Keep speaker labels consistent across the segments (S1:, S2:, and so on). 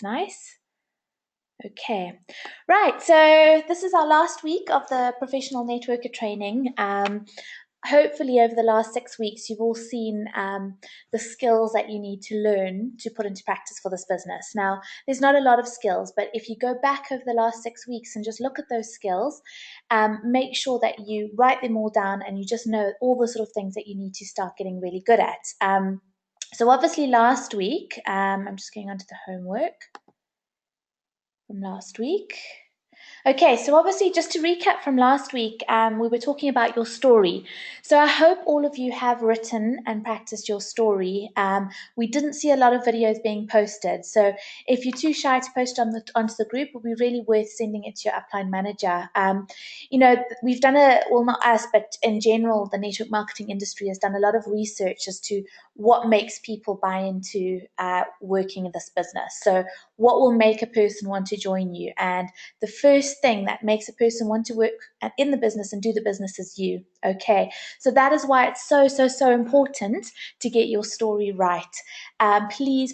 S1: Nice. Okay, right. So this is our last week of the professional networker training. Hopefully, over the last 6 weeks, you've all seen the skills that you need to learn to put into practice for this business. Now, there's not a lot of skills, but if you go back over the last 6 weeks and just look at those skills, make sure that you write them all down and you just know all the sort of things that you need to start getting really good at. So obviously last week, I'm just going on to the homework from last week. Okay, so obviously, just to recap from last week, we were talking about your story. So I hope all of you have written and practiced your story. We didn't see a lot of videos being posted, so if you're too shy to post onto the group, it would be really worth sending it to your upline manager. We've done not us, but in general, the network marketing industry has done a lot of research as to what makes people buy into working in this business. So what will make a person want to join you? And the first thing that makes a person want to work in the business and do the business is you. Okay, so that is why it's so important to get your story right. Please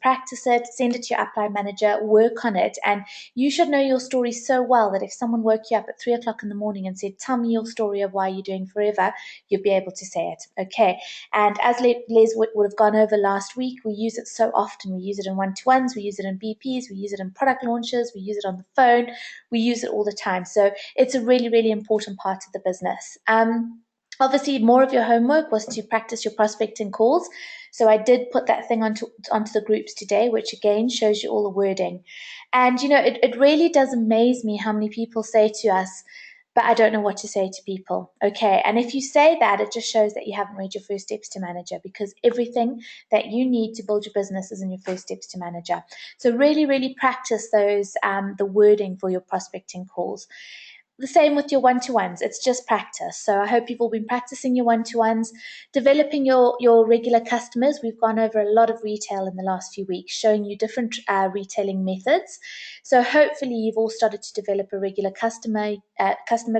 S1: practice it, send it to your upline manager, work on it, and you should know your story so well that if someone woke you up at 3 o'clock in the morning and said, "Tell me your story of why you're doing forever," you'll be able to say it. Okay, and as Les would have gone over last week, we use it so often. We use it in one-to-ones, we use it in BPs, we use it in product launches, we use it on the phone, we use it all the time. So it's a really important part of the business. Obviously, more of your homework was to practice your prospecting calls. So I did put that thing onto the groups today, which again shows you all the wording. And it really does amaze me how many people say to us, "But I don't know what to say to people." Okay, and if you say that, it just shows that you haven't read your first steps to manager, because everything that you need to build your business is in your first steps to manager. So really practice those the wording for your prospecting calls. The same with your one-to-ones. It's just practice. So I hope you've all been practicing your one-to-ones, developing your regular customers. We've gone over a lot of retail in the last few weeks, showing you different retailing methods. So hopefully you've all started to develop a regular customer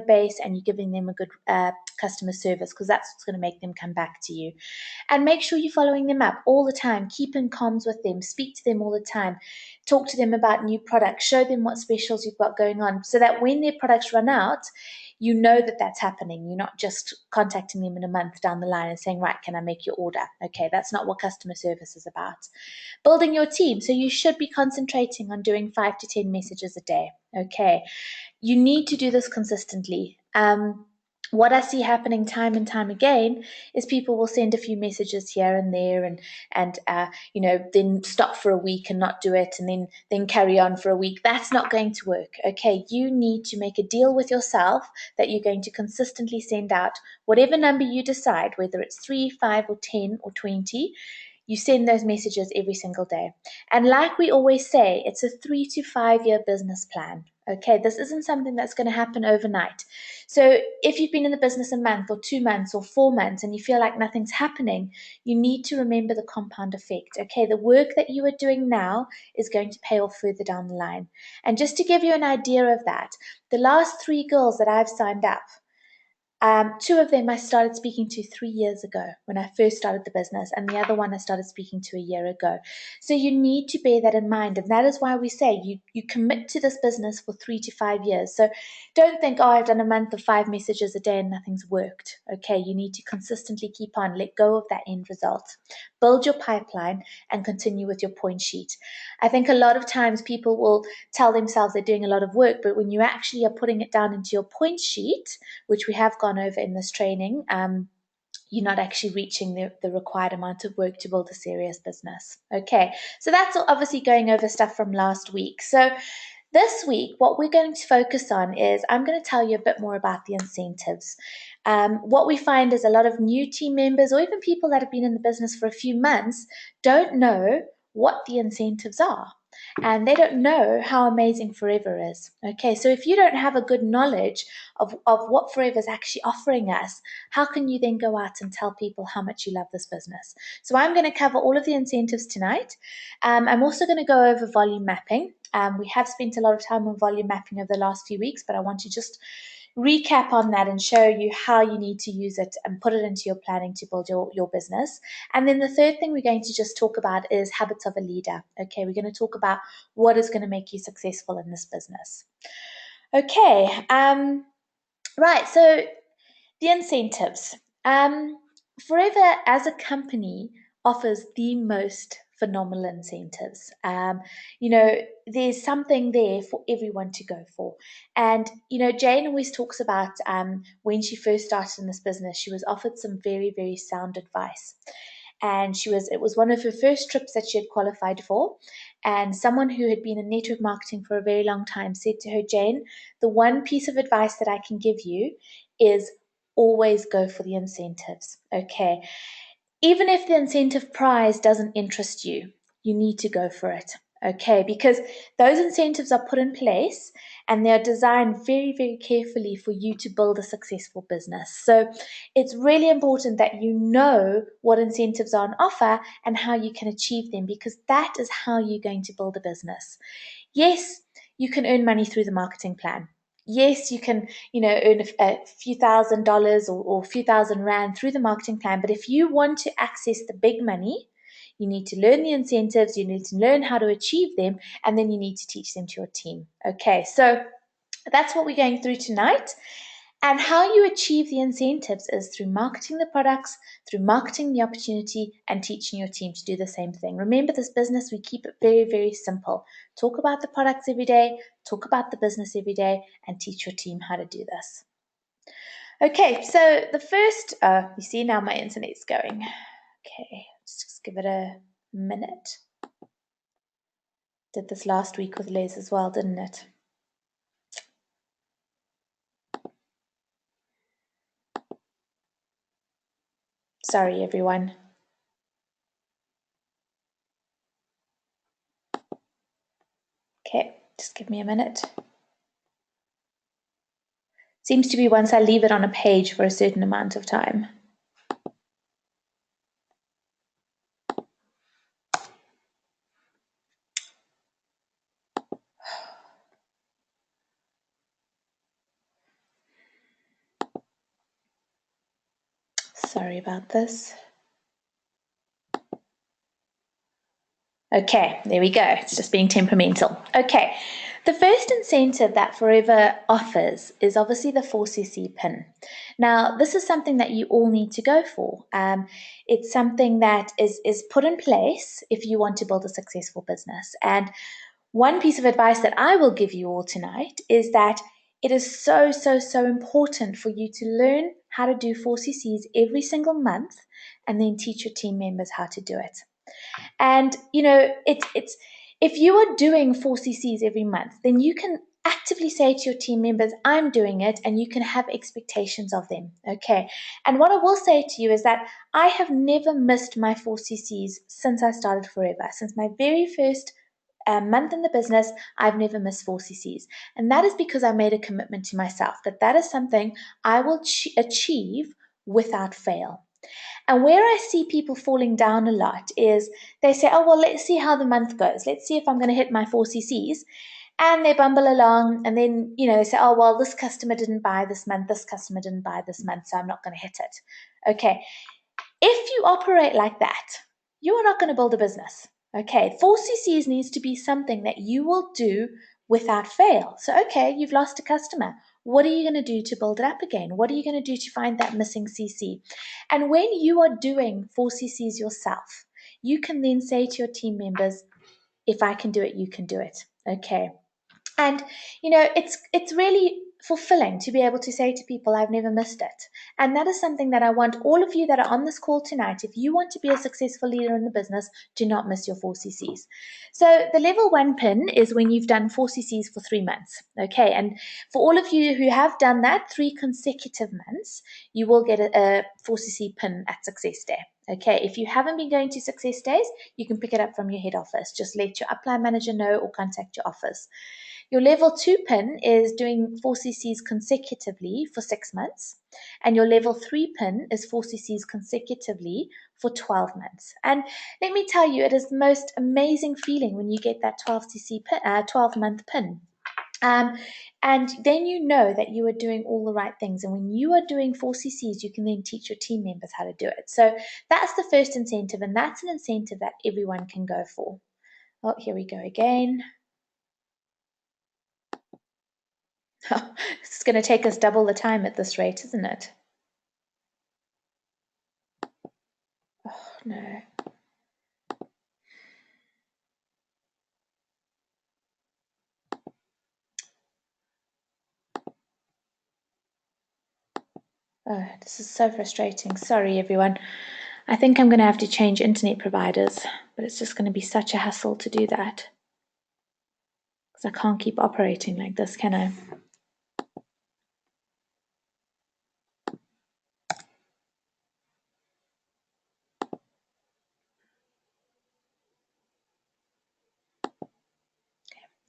S1: base, and you're giving them a good customer service, because that's what's going to make them come back to you. And make sure you're following them up all the time. Keep in comms with them. Speak to them all the time. Talk to them about new products. Show them what specials you've got going on, so that when their products run out, you know that that's happening. You're not just contacting them in a month down the line and saying, "Right, can I make your order?" Okay, that's not what customer service is about. Building your team. So you should be concentrating on doing 5 to 10 messages a day. Okay, you need to do this consistently. What I see happening time and time again is people will send a few messages here and there, and then stop for a week and not do it, and then carry on for a week. That's not going to work. Okay, you need to make a deal with yourself that you're going to consistently send out whatever number you decide, whether it's 3, 5, or 10 or 20. You send those messages every single day. And like we always say, it's a 3 to 5 year business plan. Okay, this isn't something that's going to happen overnight. So if you've been in the business a month or 2 months or 4 months and you feel like nothing's happening, you need to remember the compound effect. Okay, the work that you are doing now is going to pay off further down the line. And just to give you an idea of that, the last 3 girls that I've signed up, 2 of them I started speaking to 3 years ago when I first started the business, and the other one I started speaking to a year ago. So you need to bear that in mind, and that is why we say you commit to this business for 3 to 5 years. So don't think, "Oh, I've done a month of 5 messages a day and nothing's worked." Okay, you need to consistently keep on. Let go of that end result. Build your pipeline and continue with your point sheet. I think a lot of times people will tell themselves they're doing a lot of work, but when you actually are putting it down into your point sheet, which we have gone over in this training, you're not actually reaching the required amount of work to build a serious business. Okay, so that's obviously going over stuff from last week. So this week, what we're going to focus on is I'm going to tell you a bit more about the incentives. What we find is a lot of new team members, or even people that have been in the business for a few months, don't know what the incentives are. And they don't know how amazing Forever is. Okay, so if you don't have a good knowledge of what Forever is actually offering us, how can you then go out and tell people how much you love this business? So I'm going to cover all of the incentives tonight. I'm also going to go over volume mapping. We have spent a lot of time on volume mapping over the last few weeks, but I want to just recap on that and show you how you need to use it and put it into your planning to build your business. And then the third thing we're going to just talk about is habits of a leader. Okay, we're going to talk about what is going to make you successful in this business. Okay, right, so the incentives. Forever as a company offers the most phenomenal incentives. There's something there for everyone to go for. And, Jane always talks about when she first started in this business, she was offered some very, very sound advice. And it was one of her first trips that she had qualified for. And someone who had been in network marketing for a very long time said to her, Jane, the one piece of advice that I can give you is always go for the incentives. Okay. Even if the incentive prize doesn't interest you, you need to go for it. Okay, because those incentives are put in place and they're designed very, very carefully for you to build a successful business. So it's really important that you know what incentives are on offer and how you can achieve them, because that is how you're going to build a business. Yes, you can earn money through the marketing plan. Yes, you can, earn a few $1,000s or a few thousand rand through the marketing plan. But if you want to access the big money, you need to learn the incentives, you need to learn how to achieve them, and then you need to teach them to your team. Okay, so that's what we're going through tonight. And how you achieve the incentives is through marketing the products, through marketing the opportunity, and teaching your team to do the same thing. Remember, this business, we keep it very, very simple. Talk about the products every day, talk about the business every day, and teach your team how to do this. Okay, so the first, you see now my internet's going. Okay, let's just give it a minute. Did this last week with Les as well, didn't it? Sorry, everyone. Okay, just give me a minute. Seems to be once I leave it on a page for a certain amount of time. Sorry about this. Okay, there we go. It's just being temperamental. Okay, the first incentive that Forever offers is obviously the 4cc pin. Now, this is something that you all need to go for. It's something that is put in place if you want to build a successful business. And one piece of advice that I will give you all tonight is that it is so, so, so important for you to learn how to do 4cc's every single month and then teach your team members how to do it. And it's if you are doing 4cc's every month, then you can actively say to your team members, I'm doing it, and you can have expectations of them. Okay. And what I will say to you is that I have never missed my 4cc's since I started Forever. Since my very first month in the business, I've never missed 4cc's. And that is because I made a commitment to myself that is something I will achieve without fail. And where I see people falling down a lot is they say, oh, well, let's see how the month goes. Let's see if I'm going to hit my 4cc's. And they bumble along and then, they say, oh, well, this customer didn't buy this month. This customer didn't buy this month, so I'm not going to hit it. Okay. If you operate like that, you are not going to build a business. Okay. 4cc's needs to be something that you will do without fail. So, okay, you've lost a customer. What are you going to do to build it up again? What are you going to do to find that missing CC? And when you are doing 4cc's yourself, you can then say to your team members, if I can do it, you can do it. Okay. And, it's really fulfilling to be able to say to people, I've never missed it. And that is something that I want all of you that are on this call tonight, if you want to be a successful leader in the business, do not miss your 4cc's. So the level 1 pin is when you've done 4cc's for 3 months. Okay. And for all of you who have done that 3 consecutive months, you will get a 4cc pin at Success Day. Okay, if you haven't been going to Success Days, you can pick it up from your head office. Just let your upline manager know or contact your office. Your level 2 pin is doing 4cc's consecutively for 6 months. And your level 3 pin is 4cc's consecutively for 12 months. And let me tell you, it is the most amazing feeling when you get that 12month pin. And then you know that you are doing all the right things. And when you are doing 4CCs, you can then teach your team members how to do it. So that's the first incentive, and that's an incentive that everyone can go for. Oh, here we go again. It's going to take us double the time at this rate, isn't it? Oh, no. Oh, this is so frustrating. Sorry, everyone. I think I'm going to have to change internet providers, but it's just going to be such a hassle to do that. Because I can't keep operating like this, can I?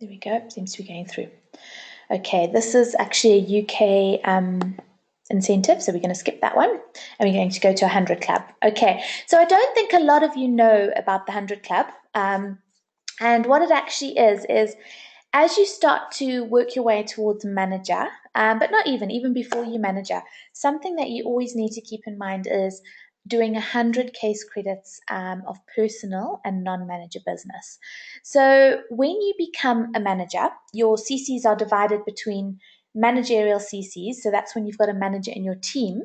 S1: There we go. Seems to be going through. Okay, this is actually a UK incentive, so we're going to skip that one, and we're going to go to 100 Club. Okay, so I don't think a lot of you know about the 100 Club, and what it actually is as you start to work your way towards manager, but not even before you manager, something that you always need to keep in mind is doing 100 case credits of personal and non-manager business. So when you become a manager, your CCs are divided between managerial CCs, so that's when you've got a manager in your team,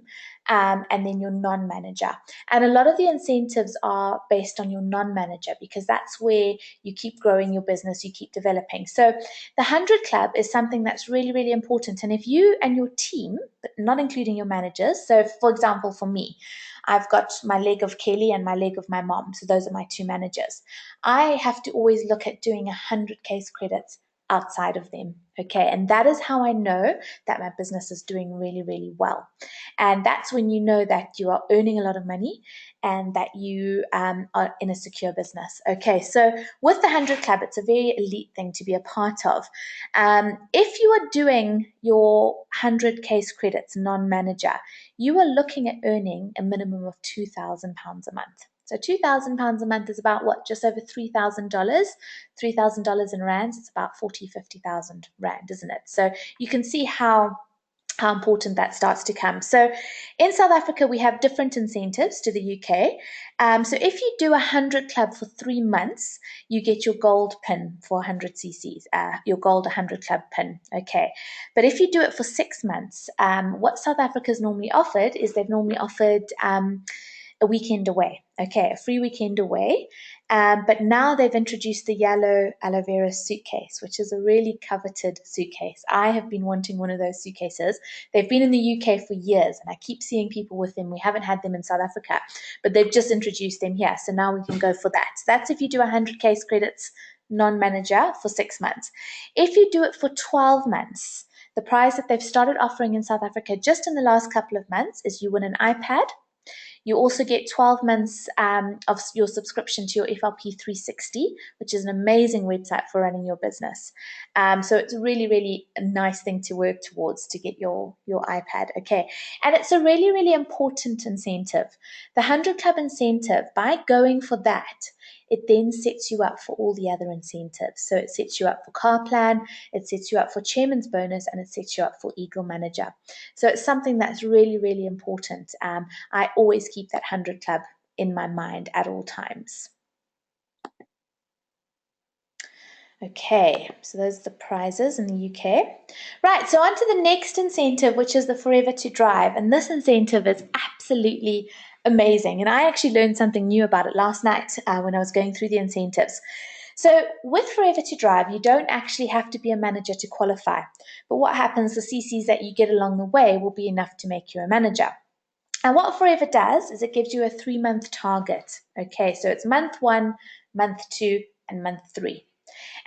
S1: and then your non-manager. And a lot of the incentives are based on your non-manager because that's where you keep growing your business, you keep developing. So the 100 Club is something that's really, really important. And if you and your team, but not including your managers, so for example, for me, I've got my leg of Kelly and my leg of my mom. So those are my two managers. I have to always look at doing 100 case credits outside of them. Okay. And that is how I know that my business is doing really, really well. And that's when you know that you are earning a lot of money and that you are in a secure business. Okay. So with the 100 Club, it's a very elite thing to be a part of. If you are doing your 100 case credits non-manager, you are looking at earning a minimum of £2,000 a month. So £2,000 a month is about what? Just over $3,000. $3,000 in rands, it's about 40, 50,000 rand, isn't it? So you can see how important that starts to come. So in South Africa, we have different incentives to the UK. So if you do 100 Club for 3 months, you get your gold pin for 100 cc's, your gold 100 Club pin. Okay. But if you do it for 6 months, what South Africa's normally offered is they've normally offered a weekend away. Okay, a free weekend away. But now they've introduced the yellow aloe vera suitcase, which is a really coveted suitcase. I have been wanting one of those suitcases. They've been in the UK for years, and I keep seeing people with them. We haven't had them in South Africa, but they've just introduced them here. So now we can go for that. So that's if you do 100 case credits non-manager for 6 months. If you do it for 12 months, the prize that they've started offering in South Africa just in the last couple of months is you win an iPad. You also get 12 months of your subscription to your FLP 360, which is an amazing website for running your business. So it's a really, really a nice thing to work towards to get your iPad. Okay. And it's a really, really important incentive. The 100 Club incentive, by going for that, it then sets you up for all the other incentives. So it sets you up for car plan, it sets you up for chairman's bonus, and it sets you up for Eagle Manager. So it's something that's really, really important. I always keep that 100 Club in my mind at all times. Okay, so those are the prizes in the UK. Right, so on to the next incentive, which is the Forever to Drive. And this incentive is absolutely amazing. And I actually learned something new about it last night when I was going through the incentives. So with Forever to Drive, you don't actually have to be a manager to qualify. But what happens, the CCs that you get along the way will be enough to make you a manager. And what Forever does is it gives you a 3-month target. Okay, so it's month 1, month 2, and month 3.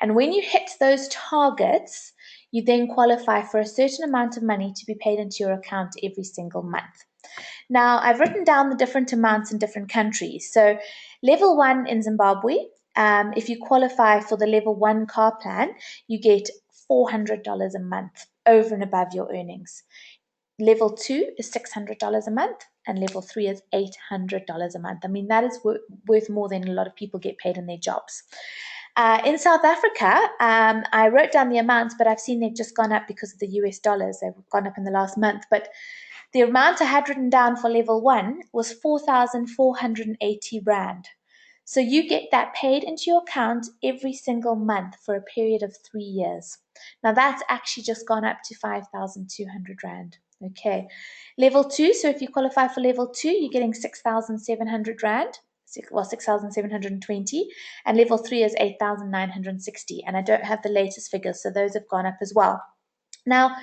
S1: And when you hit those targets, you then qualify for a certain amount of money to be paid into your account every single month. Now, I've written down the different amounts in different countries. So, level 1 in Zimbabwe, if you qualify for the level 1 car plan, you get $400 a month over and above your earnings. Level 2 is $600 a month, and level 3 is $800 a month. I mean, that is worth more than a lot of people get paid in their jobs. In South Africa, I wrote down the amounts, but I've seen they've just gone up because of the US dollars. They've gone up in the last month. But the amount I had written down for level 1 was 4,480 Rand. So you get that paid into your account every single month for a period of 3 years. Now that's actually just gone up to 5,200 Rand. Okay. Level 2, so if you qualify for level 2, you're getting 6,700 Rand. Well, 6,720, and level 3 is 8,960. And I don't have the latest figures, so those have gone up as well. Now,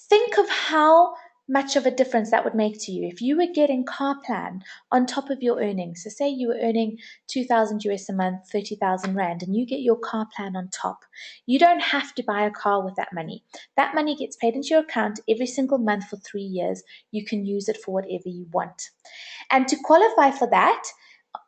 S1: think of how much of a difference that would make to you if you were getting car plan on top of your earnings. So say you were earning 2,000 US a month, 30,000 Rand, and you get your car plan on top. You don't have to buy a car with that money. That money gets paid into your account every single month for 3 years. You can use it for whatever you want. And to qualify for that,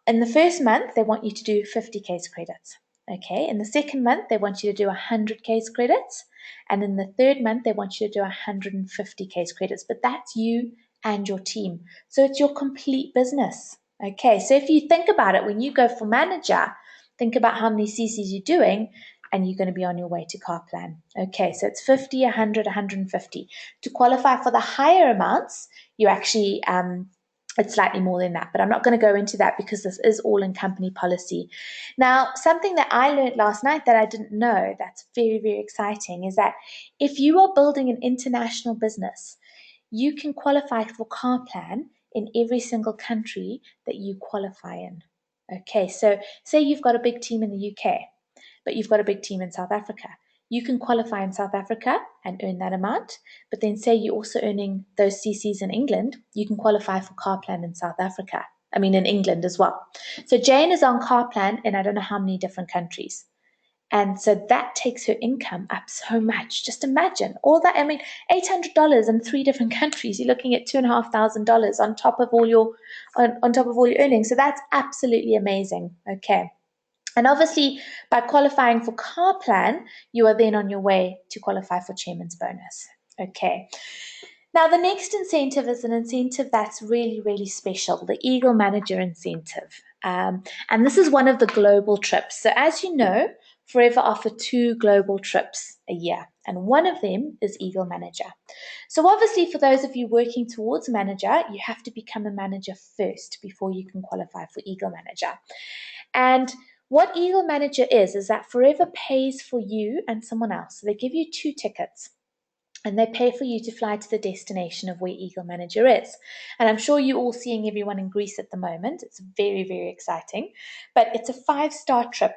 S1: in the first month, they want you to do 50 case credits. Okay, in the second month, they want you to do 100 case credits. And in the third month, they want you to do 150 case credits. But that's you and your team. So it's your complete business. Okay, so if you think about it, when you go for manager, think about how many CCs you're doing, and you're going to be on your way to car plan. Okay, so it's 50, 100, 150. To qualify for the higher amounts, you actually it's slightly more than that, but I'm not going to go into that because this is all in company policy. Now, something that I learned last night that I didn't know that's very, very exciting is that if you are building an international business, you can qualify for car plan in every single country that you qualify in. Okay, so say you've got a big team in the UK, but you've got a big team in South Africa. You can qualify in South Africa and earn that amount, but then say you're also earning those CCs in England, you can qualify for car plan in South Africa. I mean, in England as well. So Jane is on car plan in I don't know how many different countries. And so that takes her income up so much. Just imagine all that. I mean, $800 in 3 different countries. You're looking at $2,500 on top of all your on top of all your earnings. So that's absolutely amazing. Okay. And obviously, by qualifying for car plan, you are then on your way to qualify for chairman's bonus. Okay. Now, the next incentive is an incentive that's really, really special, the Eagle Manager Incentive. And this is one of the global trips. So as you know, Forever offer 2 global trips a year, and one of them is Eagle Manager. So obviously, for those of you working towards manager, you have to become a manager first before you can qualify for Eagle Manager. And what Eagle Manager is that Forever pays for you and someone else. So they give you 2 tickets and they pay for you to fly to the destination of where Eagle Manager is. And I'm sure you're all seeing everyone in Greece at the moment. It's very, very exciting. But it's a 5-star trip.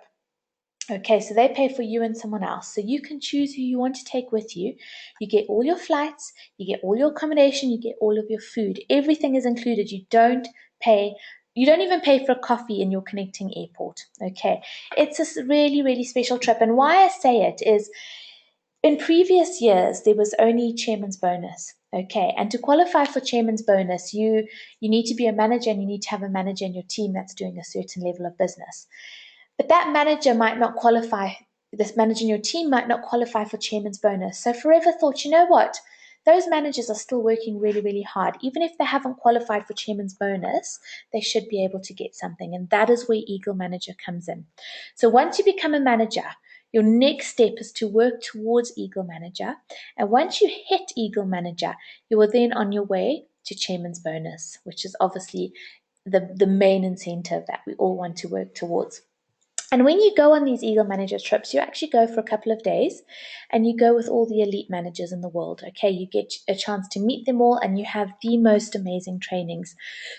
S1: Okay, so they pay for you and someone else. So you can choose who you want to take with you. You get all your flights, you get all your accommodation, you get all of your food. Everything is included. You don't even pay for a coffee in your connecting airport. Okay, it's a really, really special trip. And why I say it is in previous years, there was only chairman's bonus. Okay, and to qualify for chairman's bonus, you need to be a manager and you need to have a manager in your team that's doing a certain level of business. But that manager might not qualify, this manager in your team might not qualify for chairman's bonus. So Forever thought, you know what? Those managers are still working really, really hard. Even if they haven't qualified for chairman's bonus, they should be able to get something. And that is where Eagle Manager comes in. So once you become a manager, your next step is to work towards Eagle Manager. And once you hit Eagle Manager, you are then on your way to chairman's bonus, which is obviously the main incentive that we all want to work towards. And when you go on these Eagle Manager trips, you actually go for a couple of days and you go with all the elite managers in the world. Okay, you get a chance to meet them all and you have the most amazing trainings.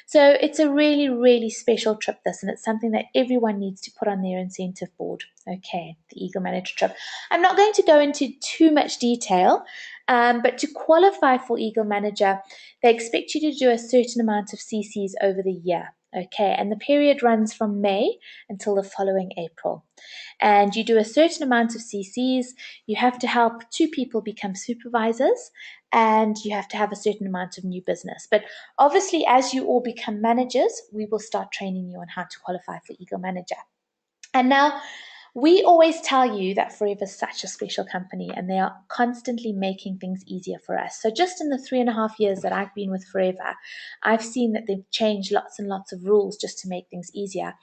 S1: So it's a really, really special trip, this, and it's something that everyone needs to put on their incentive board. Okay, the Eagle Manager trip. I'm not going to go into too much detail, but to qualify for Eagle Manager, they expect you to do a certain amount of CCs over the year. Okay, and the period runs from May until the following April. And you do a certain amount of CCs, you have to help 2 people become supervisors, and you have to have a certain amount of new business. But obviously, as you all become managers, we will start training you on how to qualify for Eagle Manager. And now, we always tell you that Forever is such a special company and they are constantly making things easier for us. So just in the 3.5 years that I've been with Forever, I've seen that they've changed lots and lots of rules just to make things easier.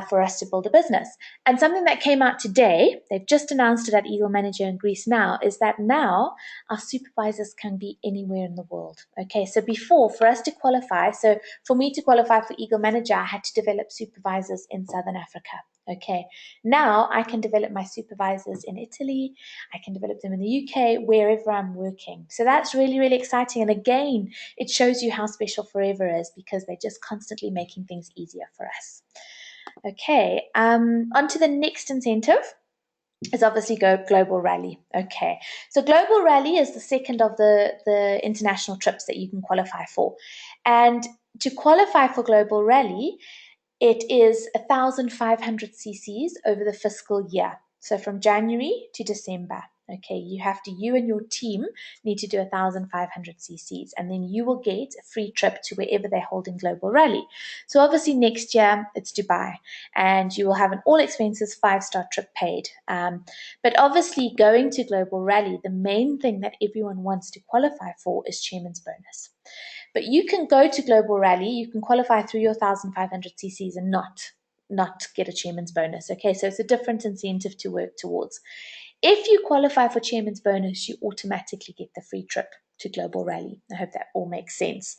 S1: for us to build a business. And something that came out today, they've just announced it at Eagle Manager in Greece now, is that now our supervisors can be anywhere in the world. Okay, so before, for us to qualify, so for me to qualify for Eagle Manager, I had to develop supervisors in Southern Africa. Okay, now I can develop my supervisors in Italy, I can develop them in the UK, wherever I'm working. So that's really, really exciting. And again, it shows you how special Forever is, because they're just constantly making things easier for us. Okay, on to the next incentive is obviously Global Rally. Okay, so Global Rally is the second of the international trips that you can qualify for. And to qualify for Global Rally, it is 1,500 cc's over the fiscal year. So from January to December. Okay, you and your team need to do 1,500 cc's, and then you will get a free trip to wherever they're holding Global Rally. So obviously next year it's Dubai, and you will have an all expenses 5-star trip paid. But obviously going to Global Rally, the main thing that everyone wants to qualify for is chairman's bonus. But you can go to Global Rally, you can qualify through your 1,500 cc's and not get a chairman's bonus. Okay, so it's a different incentive to work towards. If you qualify for chairman's bonus, you automatically get the free trip to Global Rally. I hope that all makes sense.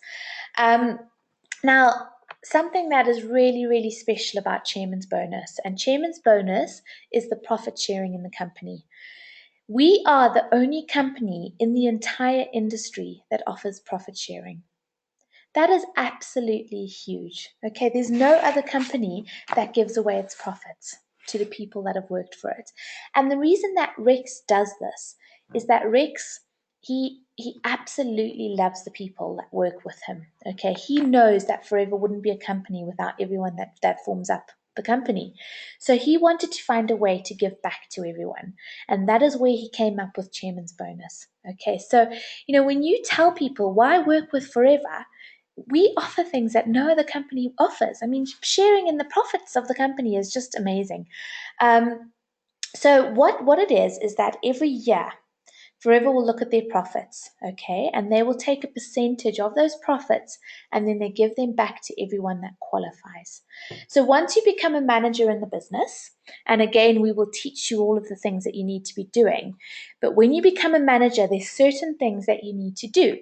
S1: Now, something that is really, really special about chairman's bonus, and chairman's bonus is the profit sharing in the company. We are the only company in the entire industry that offers profit sharing. That is absolutely huge. Okay, there's no other company that gives away its profits to the people that have worked for it. And the reason that Rex does this is that Rex, he absolutely loves the people that work with him. Okay, he knows that Forever wouldn't be a company without everyone that forms up the company. So he wanted to find a way to give back to everyone. And that is where he came up with chairman's bonus. Okay, so when you tell people why work with Forever, we offer things that no other company offers. I mean, sharing in the profits of the company is just amazing. So what it is that every year, Forever will look at their profits, okay, and they will take a percentage of those profits and then they give them back to everyone that qualifies. So once you become a manager in the business, and again, we will teach you all of the things that you need to be doing, but when you become a manager, there's certain things that you need to do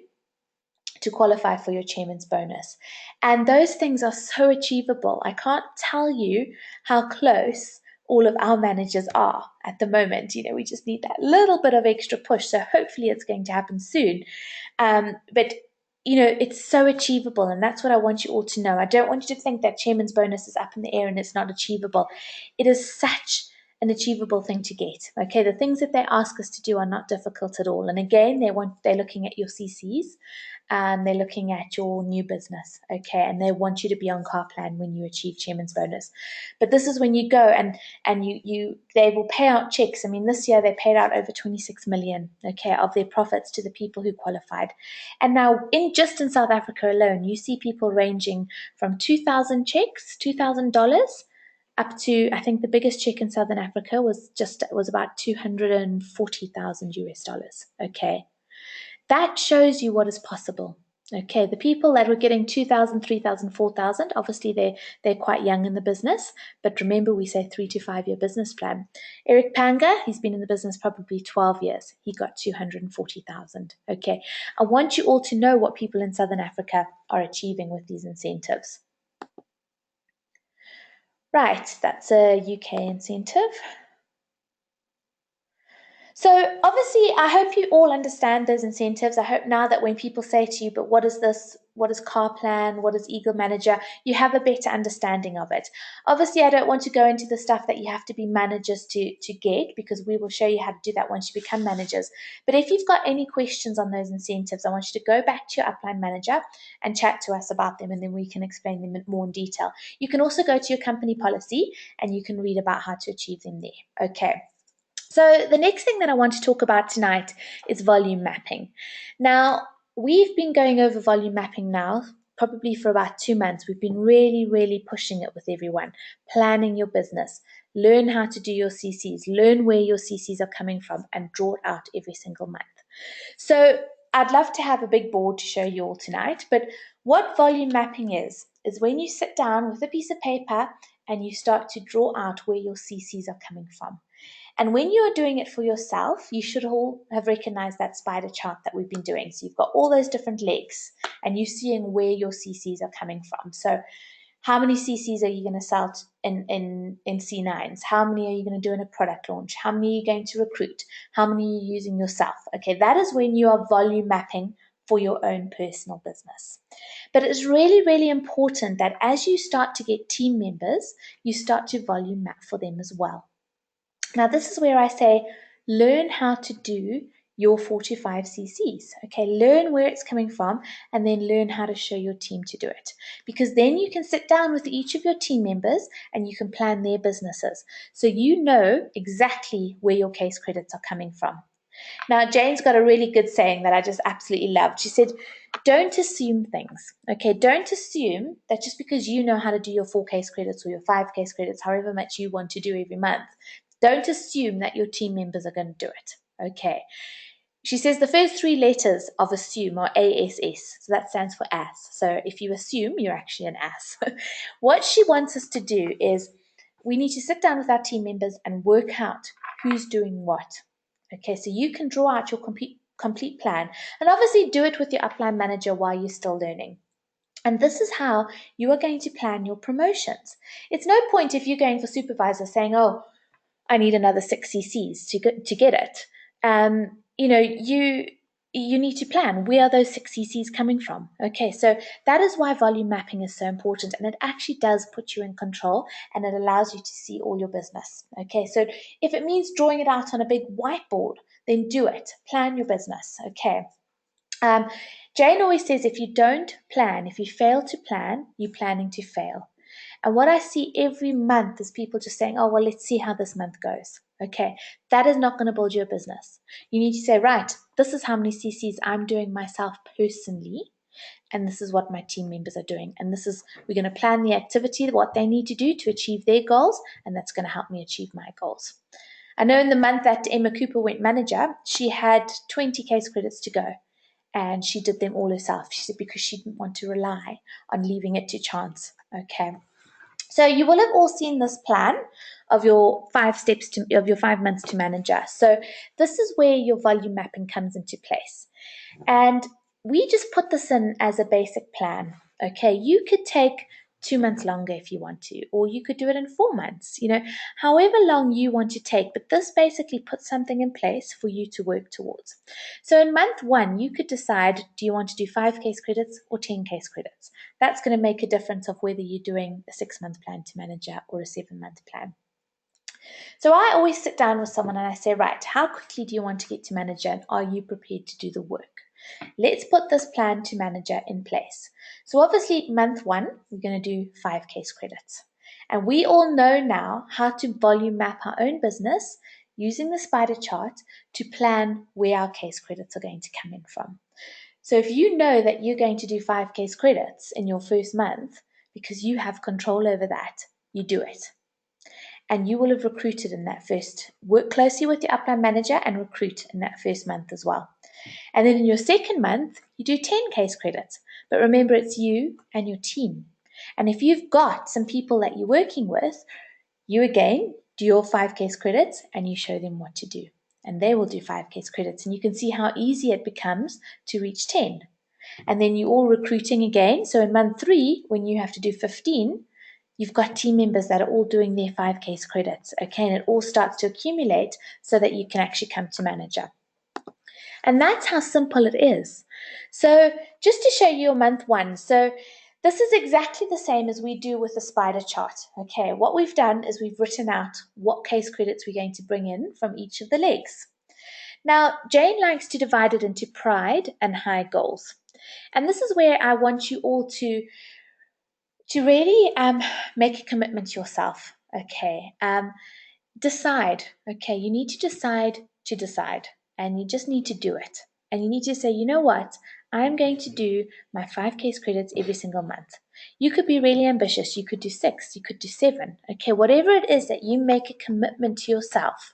S1: to qualify for your chairman's bonus. And those things are so achievable. I can't tell you how close all of our managers are at the moment. We just need that little bit of extra push. So hopefully it's going to happen soon. But it's so achievable, and that's what I want you all to know. I don't want you to think that chairman's bonus is up in the air and it's not achievable. It is such an achievable thing to get. Okay, the things that they ask us to do are not difficult at all. And again, they're looking at your CCs, and they're looking at your new business, okay, and they want you to be on CarPlan when you achieve chairman's bonus. But this is when you go and they will pay out checks. I mean, this year they paid out over 26 million, okay, of their profits to the people who qualified. And now in South Africa alone, you see people ranging from 2,000 checks, $2,000, up to, I think the biggest check in Southern Africa was about 240,000 US dollars. Okay. That shows you what is possible. Okay, the people that were getting 2,000, 3,000, 4,000, obviously they're quite young in the business, but remember we say 3 to 5 year business plan. Eric Panga, he's been in the business probably 12 years. He got 240,000. Okay, I want you all to know what people in Southern Africa are achieving with these incentives. Right, that's a UK incentive. So obviously, I hope you all understand those incentives. I hope now that when people say to you, but what is this? What is CarPlan? What is Eagle Manager? You have a better understanding of it. Obviously, I don't want to go into the stuff that you have to be managers to get, because we will show you how to do that once you become managers. But if you've got any questions on those incentives, I want you to go back to your upline manager and chat to us about them, and then we can explain them more in detail. You can also go to your company policy and you can read about how to achieve them there. Okay. So the next thing that I want to talk about tonight is volume mapping. Now, we've been going over volume mapping now probably for about 2 months. We've been really, really pushing it with everyone, planning your business, learn how to do your CCs, learn where your CCs are coming from, and draw it out every single month. So I'd love to have a big board to show you all tonight, but what volume mapping is when you sit down with a piece of paper and you start to draw out where your CCs are coming from. And when you are doing it for yourself, you should all have recognized that spider chart that we've been doing. So you've got all those different legs and you're seeing where your CCs are coming from. So how many CCs are you going to sell in C9s? How many are you going to do in a product launch? How many are you going to recruit? How many are you using yourself? Okay, that is when you are volume mapping for your own personal business. But it's really, really important that as you start to get team members, you start to volume map for them as well. Now, this is where I say learn how to do your 45 cc's. Okay, learn where it's coming from and then learn how to show your team to do it. Because then you can sit down with each of your team members and you can plan their businesses. So you know exactly where your case credits are coming from. Now, Jane's got a really good saying that I just absolutely loved. She said, don't assume things. Okay, don't assume that just because you know how to do your 4 case credits or your 5 case credits, however much you want to do every month, don't assume that your team members are going to do it. Okay. She says the first 3 letters of assume are ASS. So that stands for ass. So if you assume, you're actually an ass. What she wants us to do is we need to sit down with our team members and work out who's doing what. Okay, so you can draw out your complete plan and obviously do it with your upline manager while you're still learning. And this is how you are going to plan your promotions. It's no point if you're going for supervisor saying, oh, I need another 6 cc's to get it. You need to plan where are those 6 cc's coming from. Okay, so that is why volume mapping is so important, and it actually does put you in control and it allows you to see all your business. Okay, so if it means drawing it out on a big whiteboard, then do it. Plan your business. Okay. Jane always says if you don't plan, if you fail to plan, you're planning to fail. And what I see every month is people just saying, oh, well, let's see how this month goes. Okay, that is not going to build your business. You need to say, right, this is how many CCs I'm doing myself personally, and this is what my team members are doing. And we're going to plan the activity, what they need to do to achieve their goals, and that's going to help me achieve my goals. I know in the month that Emma Cooper went manager, she had 20 case credits to go. And she did them all herself. She said because she didn't want to rely on leaving it to chance. Okay. So you will have all seen this plan of your 5 steps of your 5 months to manager. So this is where your volume mapping comes into place. And we just put this in as a basic plan. Okay, you could take 2 months longer if you want to, or you could do it in 4 months, however long you want to take. But this basically puts something in place for you to work towards. So in month 1, you could decide, do you want to do 5 case credits or 10 case credits? That's going to make a difference of whether you're doing a 6-month plan to manager or a 7-month plan. So I always sit down with someone and I say, right, how quickly do you want to get to manager and are you prepared to do the work? Let's put this plan to manager in place. So obviously month 1, we're going to do 5 case credits. And we all know now how to volume map our own business using the spider chart to plan where our case credits are going to come in from. So if you know that you're going to do 5 case credits in your first month because you have control over that, you do it. And you will have recruited in that first. Work closely with your upline manager and recruit in that first month as well. And then in your second month, you do 10 case credits. But remember, it's you and your team. And if you've got some people that you're working with, you again do your 5 case credits and you show them what to do. And they will do 5 case credits. And you can see how easy it becomes to reach 10. And then you're all recruiting again. So in month 3, when you have to do 15, you've got team members that are all doing their 5 case credits. Okay, and it all starts to accumulate so that you can actually come to manager. And that's how simple it is. So just to show you your month 1. So this is exactly the same as we do with the spider chart. Okay, what we've done is we've written out what case credits we're going to bring in from each of the legs. Now, Jane likes to divide it into pride and high goals. And this is where I want you all to really make a commitment to yourself. Okay, decide. Okay, you need to decide to decide, and you just need to do it. And you need to say, you know what? I'm going to do my 5 case credits every single month. You could be really ambitious. You could do 6. You could do 7. Okay, whatever it is that you make a commitment to yourself,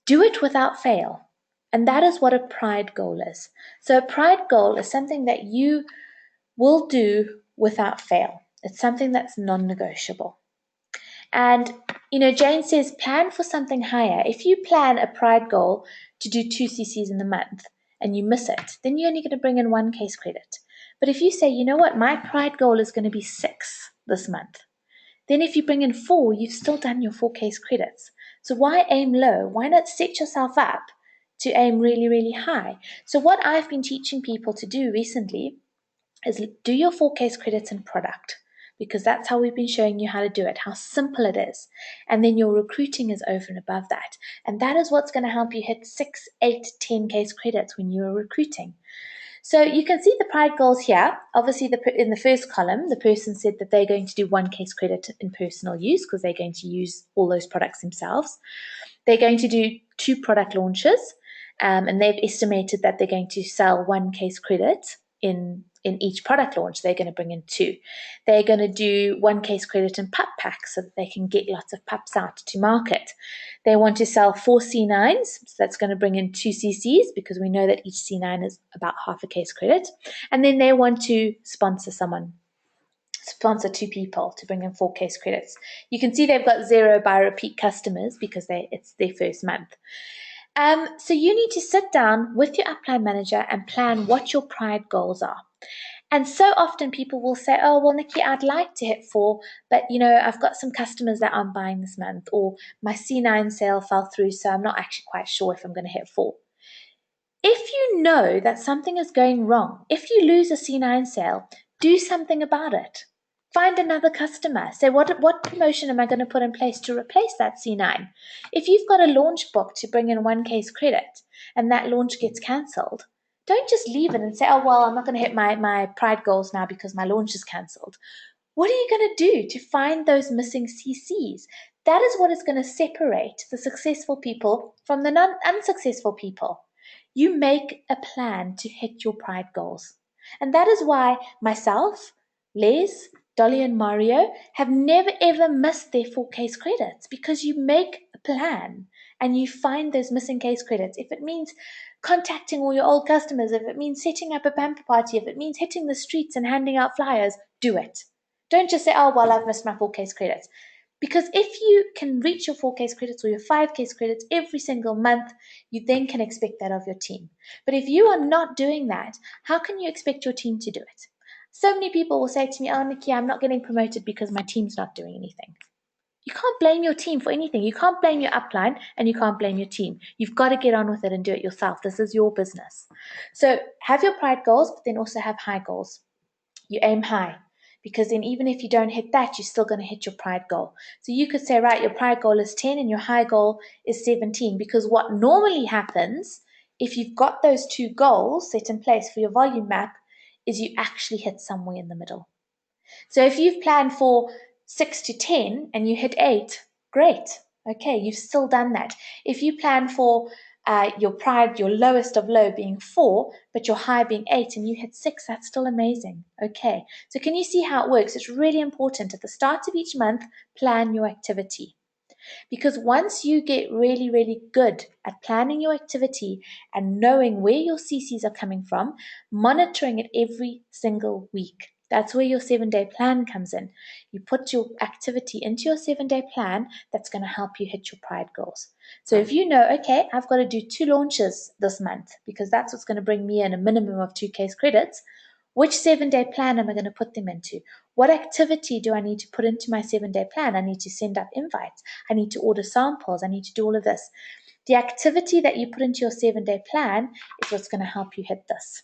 S1: do it without fail. And that is what a pride goal is. So a pride goal is something that you will do without fail. It's something that's non-negotiable. And, Jane says plan for something higher. If you plan a pride goal to do 2 cc's in the month and you miss it, then you're only going to bring in 1 case credit. But if you say, you know what, my pride goal is going to be 6 this month, then if you bring in 4, you've still done your 4 case credits. So why aim low? Why not set yourself up to aim really, really high? So what I've been teaching people to do recently is do your 4 case credits in product, because that's how we've been showing you how to do it, how simple it is. And then your recruiting is over and above that. And that is what's going to help you hit 6, 8, 10 case credits when you are recruiting. So you can see the pride goals here. Obviously, in the first column, the person said that they're going to do 1 case credit in personal use because they're going to use all those products themselves. They're going to do 2 product launches, and they've estimated that they're going to sell 1 case credit in each product launch. They're going to bring in 2. They're going to do 1 case credit in pup packs so that they can get lots of pups out to market. They want to sell 4 C9s, so that's going to bring in 2 cc's because we know that each C9 is about half a case credit. And then they want to sponsor 2 people to bring in 4 case credits. You can see they've got 0 by repeat customers because it's their first month. So you need to sit down with your upline manager and plan what your pride goals are. And so often people will say, oh, well, Nikki, I'd like to hit 4, but, I've got some customers that aren't buying this month, or my C9 sale fell through, so I'm not actually quite sure if I'm going to hit 4. If you know that something is going wrong, if you lose a C9 sale, do something about it. Find another customer. Say, what promotion am I going to put in place to replace that C9? If you've got a launch book to bring in 1 case credit and that launch gets cancelled, don't just leave it and say, oh, well, I'm not going to hit my pride goals now because my launch is cancelled. What are you going to do to find those missing CCs? That is what is going to separate the successful people from the unsuccessful people. You make a plan to hit your pride goals. And that is why myself, Les, Dolly, and Mario have never ever missed their 4 case credits, because you make a plan and you find those missing case credits. If it means contacting all your old customers, if it means setting up a bumper party, if it means hitting the streets and handing out flyers, do it. Don't just say, oh, well, I've missed my 4 case credits. Because if you can reach your 4 case credits or your 5 case credits every single month, you then can expect that of your team. But if you are not doing that, how can you expect your team to do it? So many people will say to me, oh, Nikki, I'm not getting promoted because my team's not doing anything. You can't blame your team for anything. You can't blame your upline and you can't blame your team. You've got to get on with it and do it yourself. This is your business. So have your pride goals, but then also have high goals. You aim high, because then even if you don't hit that, you're still going to hit your pride goal. So you could say, right, your pride goal is 10 and your high goal is 17, because what normally happens if you've got those 2 goals set in place for your volume map is you actually hit somewhere in the middle. So if you've planned for 6 to 10 and you hit 8, great. Okay, you've still done that. If you plan for your pride, your lowest of low being 4, but your high being 8 and you hit 6, that's still amazing. Okay, so can you see how it works? It's really important at the start of each month, plan your activity. Because once you get really, really good at planning your activity and knowing where your CCs are coming from, monitoring it every single week. That's where your 7-day plan comes in. You put your activity into your 7-day plan that's going to help you hit your pride goals. So if you know, okay, I've got to do 2 launches this month because that's what's going to bring me in a minimum of 2 case credits, which 7-day plan am I going to put them into? What activity do I need to put into my 7-day plan? I need to send up invites. I need to order samples. I need to do all of this. The activity that you put into your 7-day plan is what's going to help you hit this.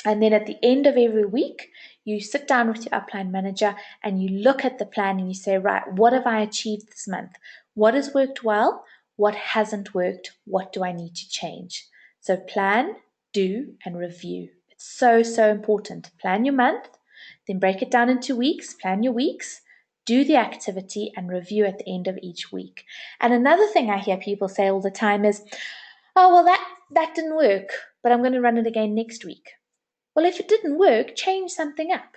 S1: And then at the end of every week, you sit down with your upline manager and you look at the plan and you say, right, what have I achieved this month? What has worked well? What hasn't worked? What do I need to change? So plan, do, and review. It's so, so important. Plan your month, then break it down into weeks, plan your weeks, do the activity, and review at the end of each week. And another thing I hear people say all the time is, oh, well, that didn't work, but I'm going to run it again next week. Well, if it didn't work, change something up.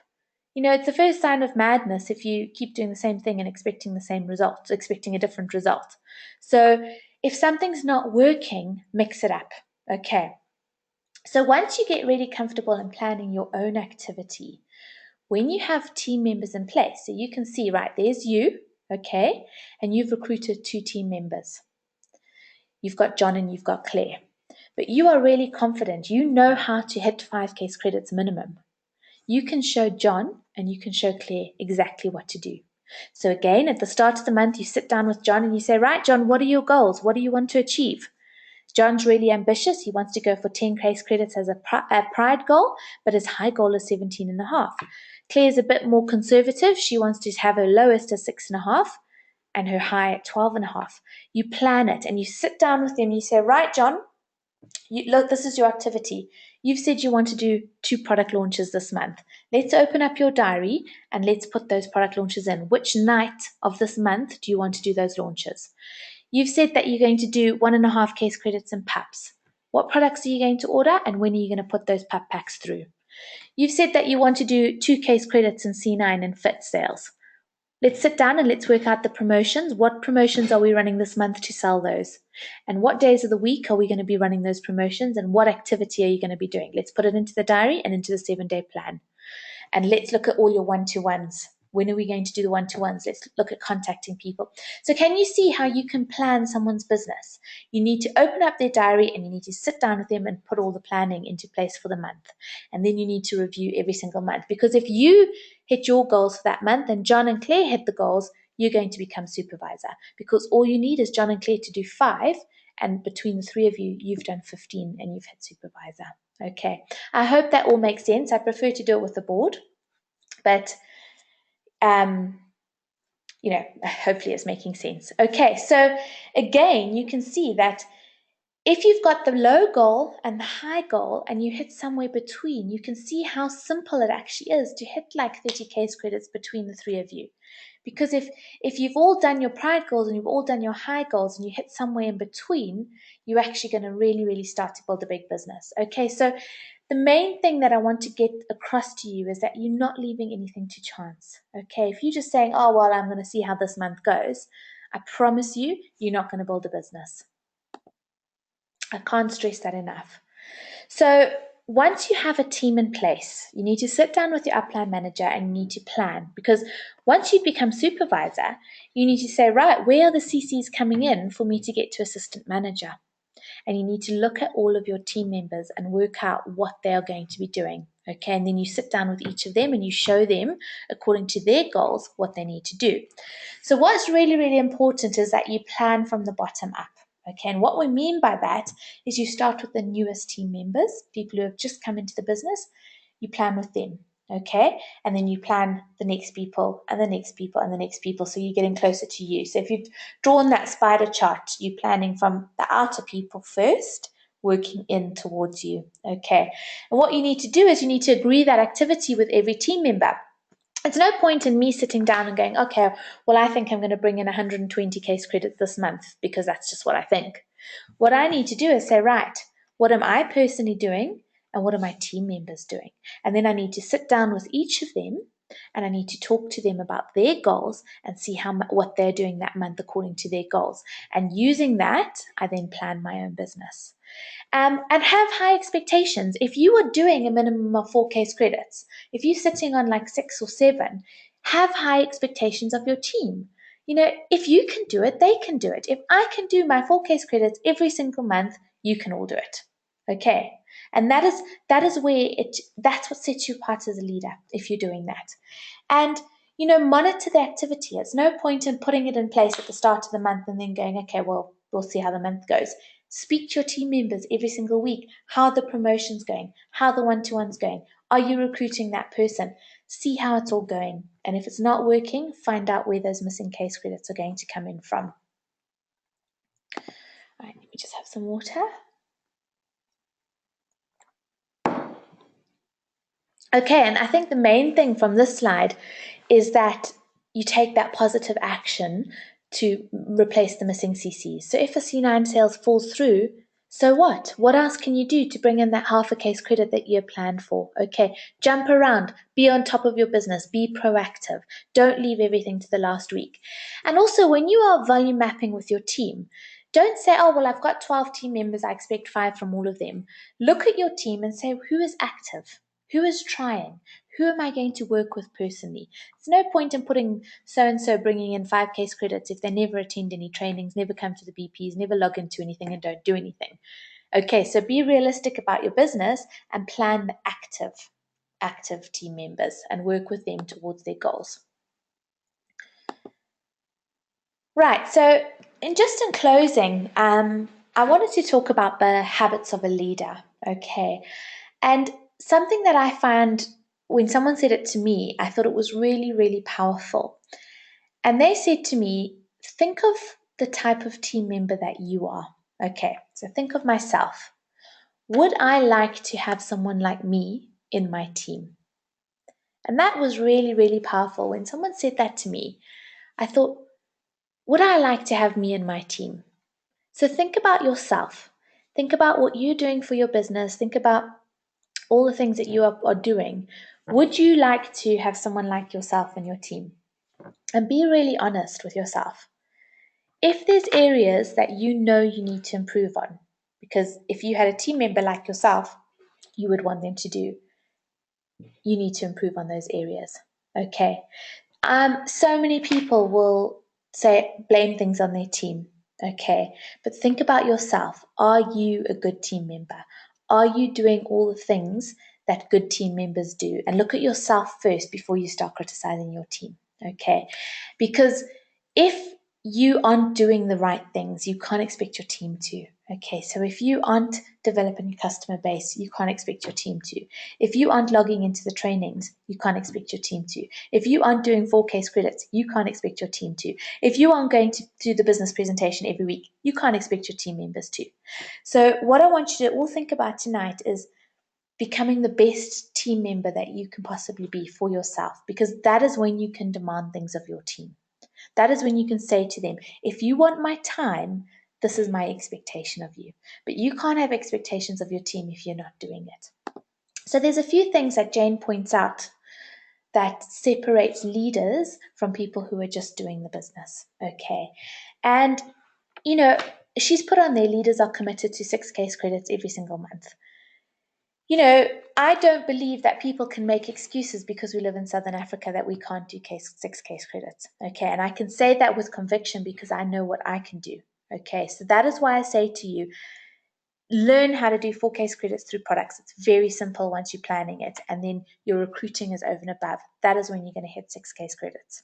S1: It's the first sign of madness if you keep doing the same thing and expecting the same result, expecting a different result. So if something's not working, mix it up. Okay. So once you get really comfortable in planning your own activity, when you have team members in place, so you can see, right, there's you, okay? And you've recruited 2 team members. You've got John and you've got Claire. But you are really confident. You know how to hit 5 case credits minimum. You can show John and you can show Claire exactly what to do. So again, at the start of the month, you sit down with John and you say, right, John, what are your goals? What do you want to achieve? John's really ambitious. He wants to go for 10 case credits as a pride goal, but his high goal is 17.5. Claire's a bit more conservative. She wants to have her lowest as 6.5 and her high at 12.5. You plan it and you sit down with them and you say, right, John, look, this is your activity. You've said you want to do 2 product launches this month. Let's open up your diary and let's put those product launches in. Which night of this month do you want to do those launches? You've said that you're going to do 1.5 case credits in pups. What products are you going to order and when are you going to put those pup packs through? You've said that you want to do 2 case credits in C9 and fit sales. Let's sit down and let's work out the promotions. What promotions are we running this month to sell those? And what days of the week are we going to be running those promotions? And what activity are you going to be doing? Let's put it into the diary and into the 7-day plan. And let's look at all your one-to-ones. When are we going to do the one-to-ones? Let's look at contacting people. So can you see how you can plan someone's business? You need to open up their diary and you need to sit down with them and put all the planning into place for the month. And then you need to review every single month. Because if you hit your goals for that month and John and Claire hit the goals, you're going to become supervisor. Because all you need is John and Claire to do 5, and between the 3 of you, you've done 15 and you've hit supervisor. Okay, I hope that all makes sense. I prefer to do it with the board, but hopefully it's making sense. Okay, so again, you can see that if you've got the low goal and the high goal and you hit somewhere between, you can see how simple it actually is to hit like 30 case credits between the 3 of you. Because if you've all done your pride goals and you've all done your high goals and you hit somewhere in between, you're actually going to really, really start to build a big business. Okay, so the main thing that I want to get across to you is that you're not leaving anything to chance. Okay, if you're just saying, oh, well, I'm going to see how this month goes, I promise you, you're not going to build a business. I can't stress that enough. So once you have a team in place, you need to sit down with your upline manager and you need to plan. Because once you become supervisor, you need to say, right, where are the CCs coming in for me to get to assistant manager? And you need to look at all of your team members and work out what they are going to be doing. Okay, and then you sit down with each of them and you show them, according to their goals, what they need to do. So what's really, really important is that you plan from the bottom up. Okay, and what we mean by that is you start with the newest team members, people who have just come into the business, you plan with them. Okay, and then you plan the next people and the next people and the next people, so you're getting closer to you. So if you've drawn that spider chart, you're planning from the outer people first, working in towards you. Okay, and what you need to do is you need to agree that activity with every team member. It's no point in me sitting down and going, okay, well, I think I'm going to bring in 120 case credits this month because that's just what I think. What I need to do is say, right, what am I personally doing and what are my team members doing? And then I need to sit down with each of them and I need to talk to them about their goals and see what they're doing that month according to their goals. And using that, I then plan my own business. And have high expectations. If you are doing a minimum of 4 case credits, if you're sitting on like 6 or 7, have high expectations of your team. If you can do it, they can do it. If I can do my 4 case credits every single month, you can all do it. Okay. And that is that's what sets you apart as a leader, if you're doing that. And monitor the activity. It's no point in putting it in place at the start of the month and then going, okay, well, we'll see how the month goes. Speak to your team members every single week. How are the promotions going? How are the one-to-ones going? Are you recruiting that person? See how it's all going. And if it's not working, find out where those missing case credits are going to come in from. All right, let me just have some water. Okay, and I think the main thing from this slide is that you take that positive action to replace the missing CCs. So if a C9 sales falls through, so what? What else can you do to bring in that half a case credit that you had planned for? Okay, jump around, be on top of your business, be proactive. Don't leave everything to the last week. And also, when you are volume mapping with your team, don't say, oh, well, I've got 12 team members, I expect 5 from all of them. Look at your team and say, who is active? Who is trying? Who am I going to work with personally? There's no point in putting so-and-so bringing in 5 case credits if they never attend any trainings, never come to the BPs, never log into anything and don't do anything. Okay, so be realistic about your business and plan the active team members and work with them towards their goals. Right, so in closing, I wanted to talk about the habits of a leader, okay? And something that I found when someone said it to me, I thought it was really, really powerful. And they said to me, think of the type of team member that you are. Okay, so think of myself. Would I like to have someone like me in my team? And that was really, really powerful. When someone said that to me, I thought, would I like to have me in my team? So think about yourself. Think about what you're doing for your business. Think about all the things that you are doing. Would you like to have someone like yourself in your team? And be really honest with yourself. If there's areas that you know you need to improve on, because if you had a team member like yourself, you would want them to do, you need to improve on those areas. Okay. So many people will blame things on their team. Okay. But think about yourself. Are you a good team member? Are you doing all the things that good team members do? And look at yourself first before you start criticizing your team. Okay. Because if you aren't doing the right things, you can't expect your team to. Okay, so if you aren't developing a customer base, you can't expect your team to. If you aren't logging into the trainings, you can't expect your team to. If you aren't doing 4 case credits, you can't expect your team to. If you aren't going to do the business presentation every week, you can't expect your team members to. So what I want you to all think about tonight is becoming the best team member that you can possibly be for yourself, because that is when you can demand things of your team. That is when you can say to them, if you want my time, this is my expectation of you. But you can't have expectations of your team if you're not doing it. So there's a few things that Jane points out that separates leaders from people who are just doing the business. Okay. And, she's put on there, leaders are committed to 6 case credits every single month. I don't believe that people can make excuses because we live in Southern Africa that we can't do 6 case credits. Okay, and I can say that with conviction because I know what I can do. Okay, so that is why I say to you, learn how to do 4 case credits through products. It's very simple once you're planning it, and then your recruiting is over and above. That is when you're going to hit 6 case credits.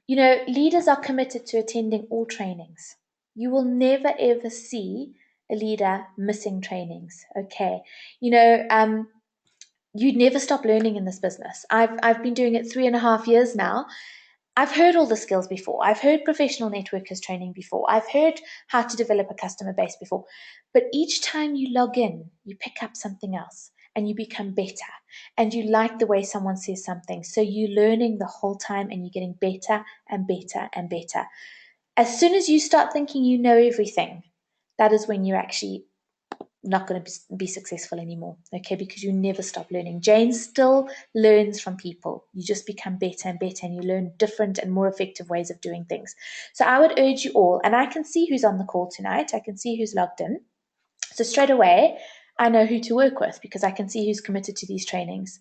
S1: Leaders are committed to attending all trainings. You will never ever see a leader missing trainings. Okay, you never stop learning in this business. I've been doing it 3.5 years now. I've heard all the skills before. I've heard professional networkers training before. I've heard how to develop a customer base before. But each time you log in, you pick up something else and you become better. And you like the way someone says something. So you're learning the whole time and you're getting better and better and better. As soon as you start thinking you know everything, that is when you're actually not going to be successful anymore, okay? Because you never stop learning. Jane still learns from people. You just become better and better, and you learn different and more effective ways of doing things. So I would urge you all, and I can see who's on the call tonight. I can see who's logged in. So straight away, I know who to work with because I can see who's committed to these trainings.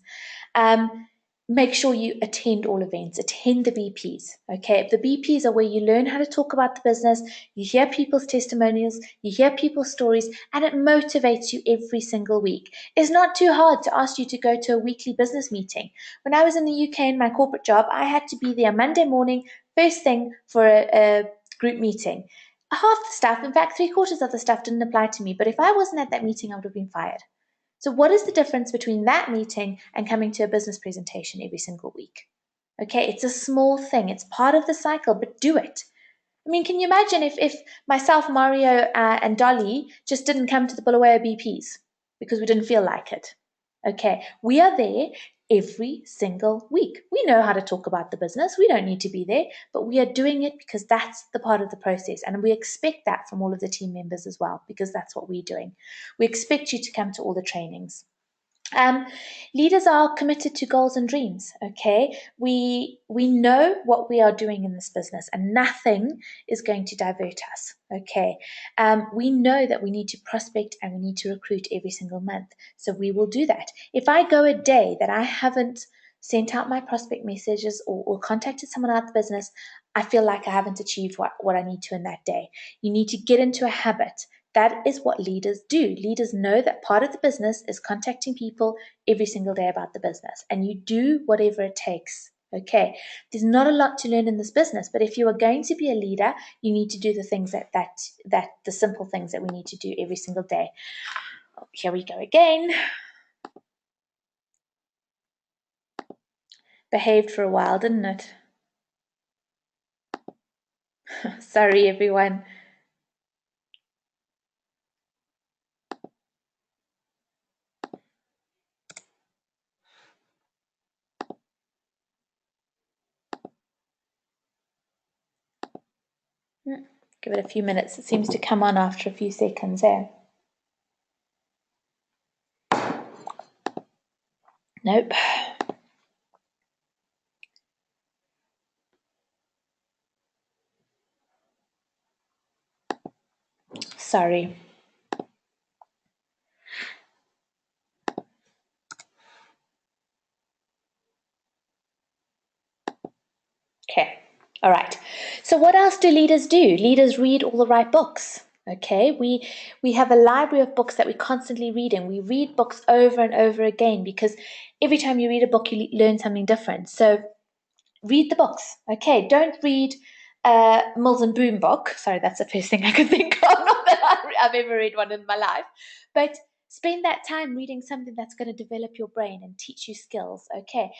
S1: Make sure you attend all events, attend the BPs. Okay, the BPs are where you learn how to talk about the business, you hear people's testimonials, you hear people's stories, and it motivates you every single week. It's not too hard to ask you to go to a weekly business meeting. When I was in the UK in my corporate job, I had to be there Monday morning, first thing for a group meeting. Half the staff, in fact, 3/4 of the staff didn't apply to me, but if I wasn't at that meeting, I would have been fired. So what is the difference between that meeting and coming to a business presentation every single week? Okay, it's a small thing. It's part of the cycle, but do it. I mean, can you imagine if myself, Mario, and Dolly just didn't come to the Bulawayo BPs because we didn't feel like it? Okay, we are there every single week. We know how to talk about the business. We don't need to be there, but we are doing it because that's the part of the process. And we expect that from all of the team members as well, because that's what we're doing. We expect you to come to all the trainings. Um, Leaders are committed to goals and dreams. Okay, we know what we are doing in this business, and nothing is going to divert us. Okay, we know that we need to prospect and we need to recruit every single month, so we will do that. If I go a day that I haven't sent out my prospect messages or contacted someone out the business, I feel like I haven't achieved what I need to in that day. You need to get into a habit. That is what leaders do. Leaders know that part of the business is contacting people every single day about the business, and you do whatever it takes. Okay, there's not a lot to learn in this business, but if you are going to be a leader, you need to do the things that the simple things that we need to do every single day. Oh, here we go again. Behaved for a while, didn't it? Sorry, everyone. Give it a few minutes. It seems to come on after a few seconds, eh? Nope. Sorry. Okay. All right. So what else do leaders do? Leaders read all the right books. Okay. We have a library of books that we constantly read in. We read books over and over again because every time you read a book, you learn something different. So read the books. Okay. Don't read Mills and Boom book. Sorry, that's the first thing I could think of. Not that I've ever read one in my life, but spend that time reading something that's going to develop your brain and teach you skills. Okay.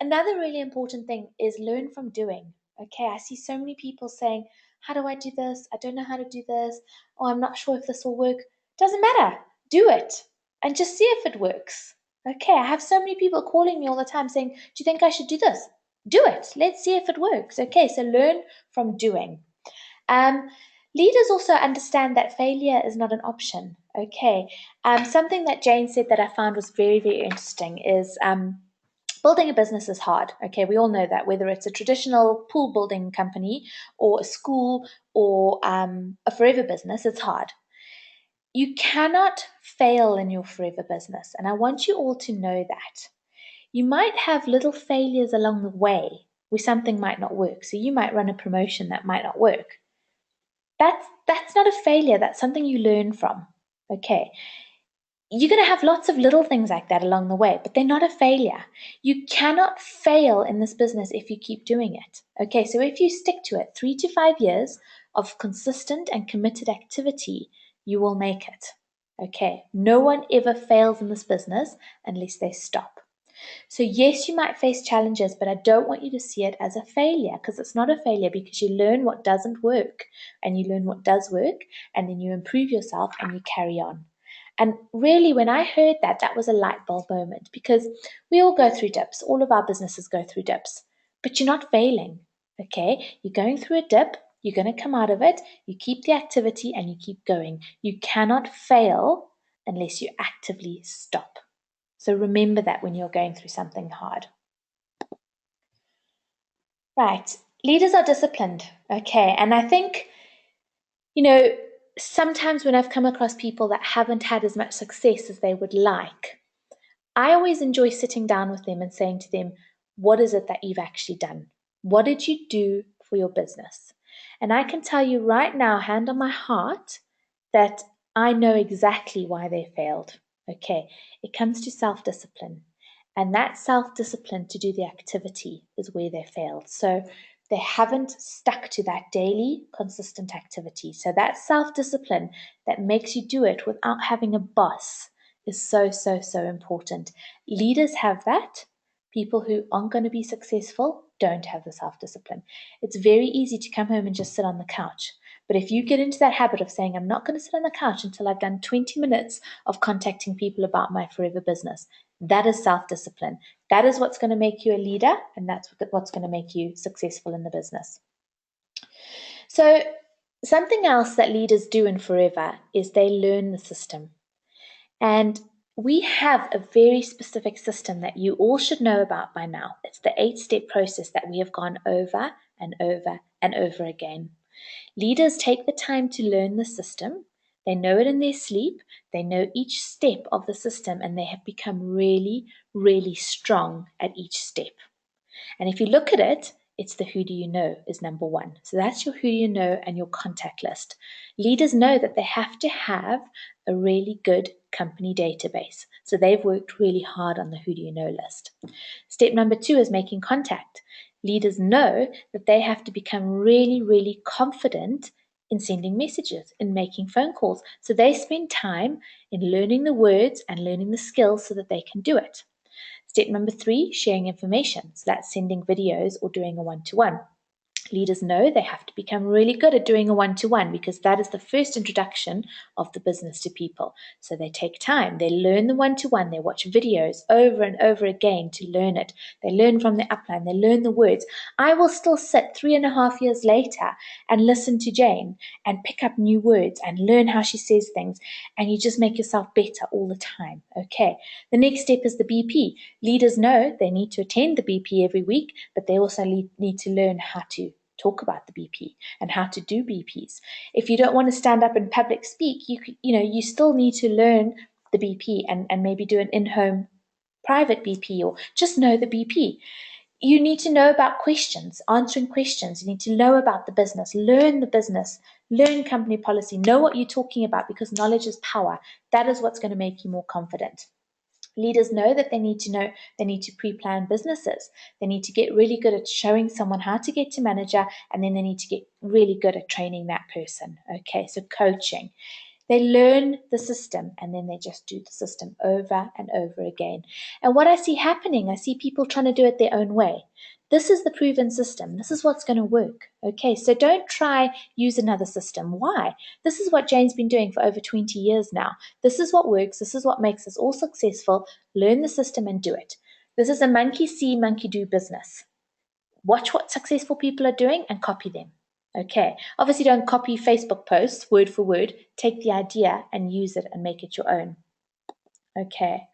S1: Another really important thing is learn from doing. Okay, I see so many people saying, how do I do this? I don't know how to do this. Oh, I'm not sure if this will work. Doesn't matter. Do it and just see if it works. Okay, I have so many people calling me all the time saying, do you think I should do this? Do it. Let's see if it works. Okay, so learn from doing. Um, Leaders also understand that failure is not an option. Okay, something that Jane said that I found was very, very interesting is building a business is hard. Okay, we all know that, whether it's a traditional pool building company or a school or a forever business, it's hard. You cannot fail in your forever business, and I want you all to know that. You might have little failures along the way where something might not work. So you might run a promotion that might not work. That's not a failure, that's something you learn from. Okay. You're going to have lots of little things like that along the way, but they're not a failure. You cannot fail in this business if you keep doing it. Okay, so if you stick to it 3 to 5 years of consistent and committed activity, you will make it. Okay, no one ever fails in this business unless they stop. So, yes, you might face challenges, but I don't want you to see it as a failure, because it's not a failure, because you learn what doesn't work and you learn what does work, and then you improve yourself and you carry on. And really, when I heard that, that was a light bulb moment, because we all go through dips. All of our businesses go through dips, but you're not failing. Okay, you're going through a dip, you're going to come out of it, you keep the activity and you keep going. You cannot fail unless you actively stop. So remember that when you're going through something hard. Right. Leaders are disciplined. Okay. And I think, you know, sometimes when I've come across people that haven't had as much success as they would like, I always enjoy sitting down with them and saying to them, what is it that you've actually done? What did you do for your business? And I can tell you right now, hand on my heart, that I know exactly why they failed. Okay, it comes to self discipline. And that self discipline to do the activity is where they failed. So they haven't stuck to that daily, consistent activity. So that self discipline that makes you do it without having a boss is so, so, so important. Leaders have that. People who aren't going to be successful don't have the self discipline. It's very easy to come home and just sit on the couch. But if you get into that habit of saying, I'm not going to sit on the couch until I've done 20 minutes of contacting people about my forever business, that is self discipline. That is what's going to make you a leader, and that's what's going to make you successful in the business. So, something else that leaders do in forever is they learn the system. And we have a very specific system that you all should know about by now. It's the 8-step process that we have gone over and over and over again. Leaders take the time to learn the system. They know it in their sleep. They know each step of the system, and they have become really, really strong at each step. And if you look at it, it's the who do you know is number one. So that's your who do you know and your contact list. Leaders know that they have to have a really good company database. So they've worked really hard on the who do you know list. Step number 2 is making contact. Leaders know that they have to become really, really confident in sending messages, in making phone calls. So they spend time in learning the words and learning the skills so that they can do it. Step number 3, sharing information. So that's sending videos or doing a one-to-one. Leaders know they have to become really good at doing a one-to-one because that is the first introduction of the business to people. So they take time, they learn the one-to-one, they watch videos over and over again to learn it. They learn from the upline, they learn the words. I will still sit 3.5 years later and listen to Jane and pick up new words and learn how she says things, and you just make yourself better all the time. Okay. The next step is the BP. Leaders know they need to attend the BP every week, but they also need to learn how to talk about the BP and how to do BPs. If you don't want to stand up and public speak, you still need to learn the BP and maybe do an in-home private BP or just know the BP. You need to know about questions, answering questions. You need to know about the business, learn company policy, know what you're talking about because knowledge is power. That is what's going to make you more confident. Leaders know that they need to pre-plan businesses. They need to get really good at showing someone how to get to manager, and then they need to get really good at training that person. Okay, so coaching. They learn the system and then they just do the system over and over again. And what I see happening, I see people trying to do it their own way. This is the proven system. This is what's going to work. Okay, so don't try use another system. Why? This is what Jane's been doing for over 20 years now. This is what works. This is what makes us all successful. Learn the system and do it. This is a monkey see, monkey do business. Watch what successful people are doing and copy them. Okay, obviously don't copy Facebook posts word for word. Take the idea and use it and make it your own. Okay.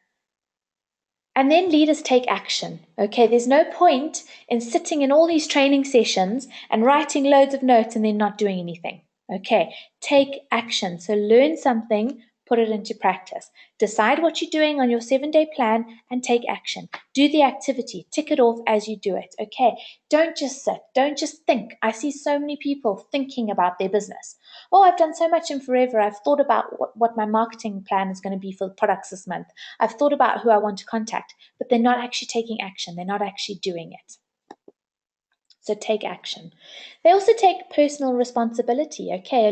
S1: And then leaders take action. Okay, there's no point in sitting in all these training sessions and writing loads of notes and then not doing anything. Okay, take action. So learn something, put it into practice. Decide what you're doing on your 7-day plan and take action. Do the activity, tick it off as you do it. Okay, don't just sit, don't just think. I see so many people thinking about their business. Oh, I've done so much in Forever. I've thought about what my marketing plan is going to be for the products this month. I've thought about who I want to contact, but they're not actually taking action. They're not actually doing it. So take action. They also take personal responsibility. Okay,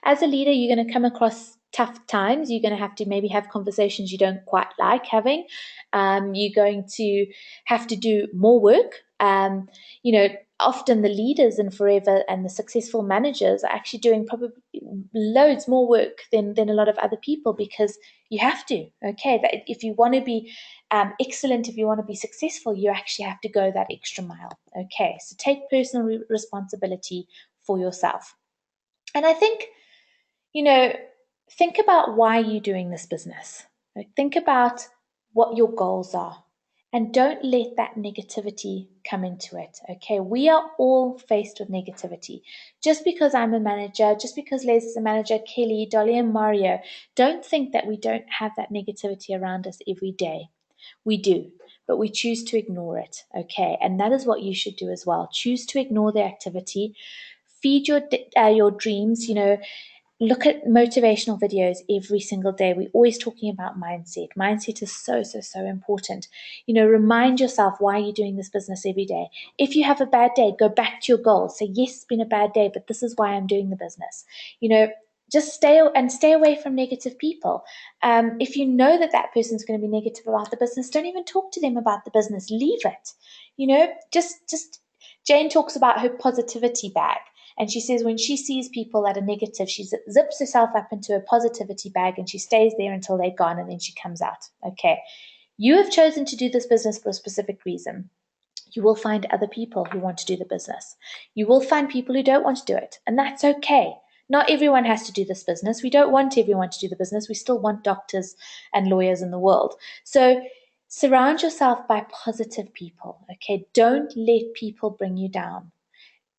S1: as a leader, you're going to come across tough times. You're going to have to maybe have conversations you don't quite like having. You're going to have to do more work. Often the leaders in Forever and the successful managers are actually doing probably loads more work than a lot of other people because you have to. Okay, that if you want to be excellent, if you want to be successful, you actually have to go that extra mile. Okay, so take personal responsibility for yourself. And I think, think about why you're doing this business. Think about what your goals are. And don't let that negativity come into it. Okay, we are all faced with negativity. Just because I'm a manager, just because Les is a manager, Kelly, Dolly, and Mario, don't think that we don't have that negativity around us every day. We do, but we choose to ignore it. Okay, and that is what you should do as well. Choose to ignore the activity. Feed your dreams. Look at motivational videos every single day. We're always talking about mindset. Mindset is so, so, so important. Remind yourself why you're doing this business every day. If you have a bad day, go back to your goals. Say, yes, it's been a bad day, but this is why I'm doing the business. Just stay away from negative people. If you know that person's going to be negative about the business, don't even talk to them about the business. Leave it. Just Jane talks about her positivity bag. And she says when she sees people that are negative, she zips herself up into a positivity bag and she stays there until they're gone and then she comes out. Okay, you have chosen to do this business for a specific reason. You will find other people who want to do the business. You will find people who don't want to do it, and that's okay. Not everyone has to do this business. We don't want everyone to do the business. We still want doctors and lawyers in the world. So surround yourself by positive people, okay? Don't let people bring you down.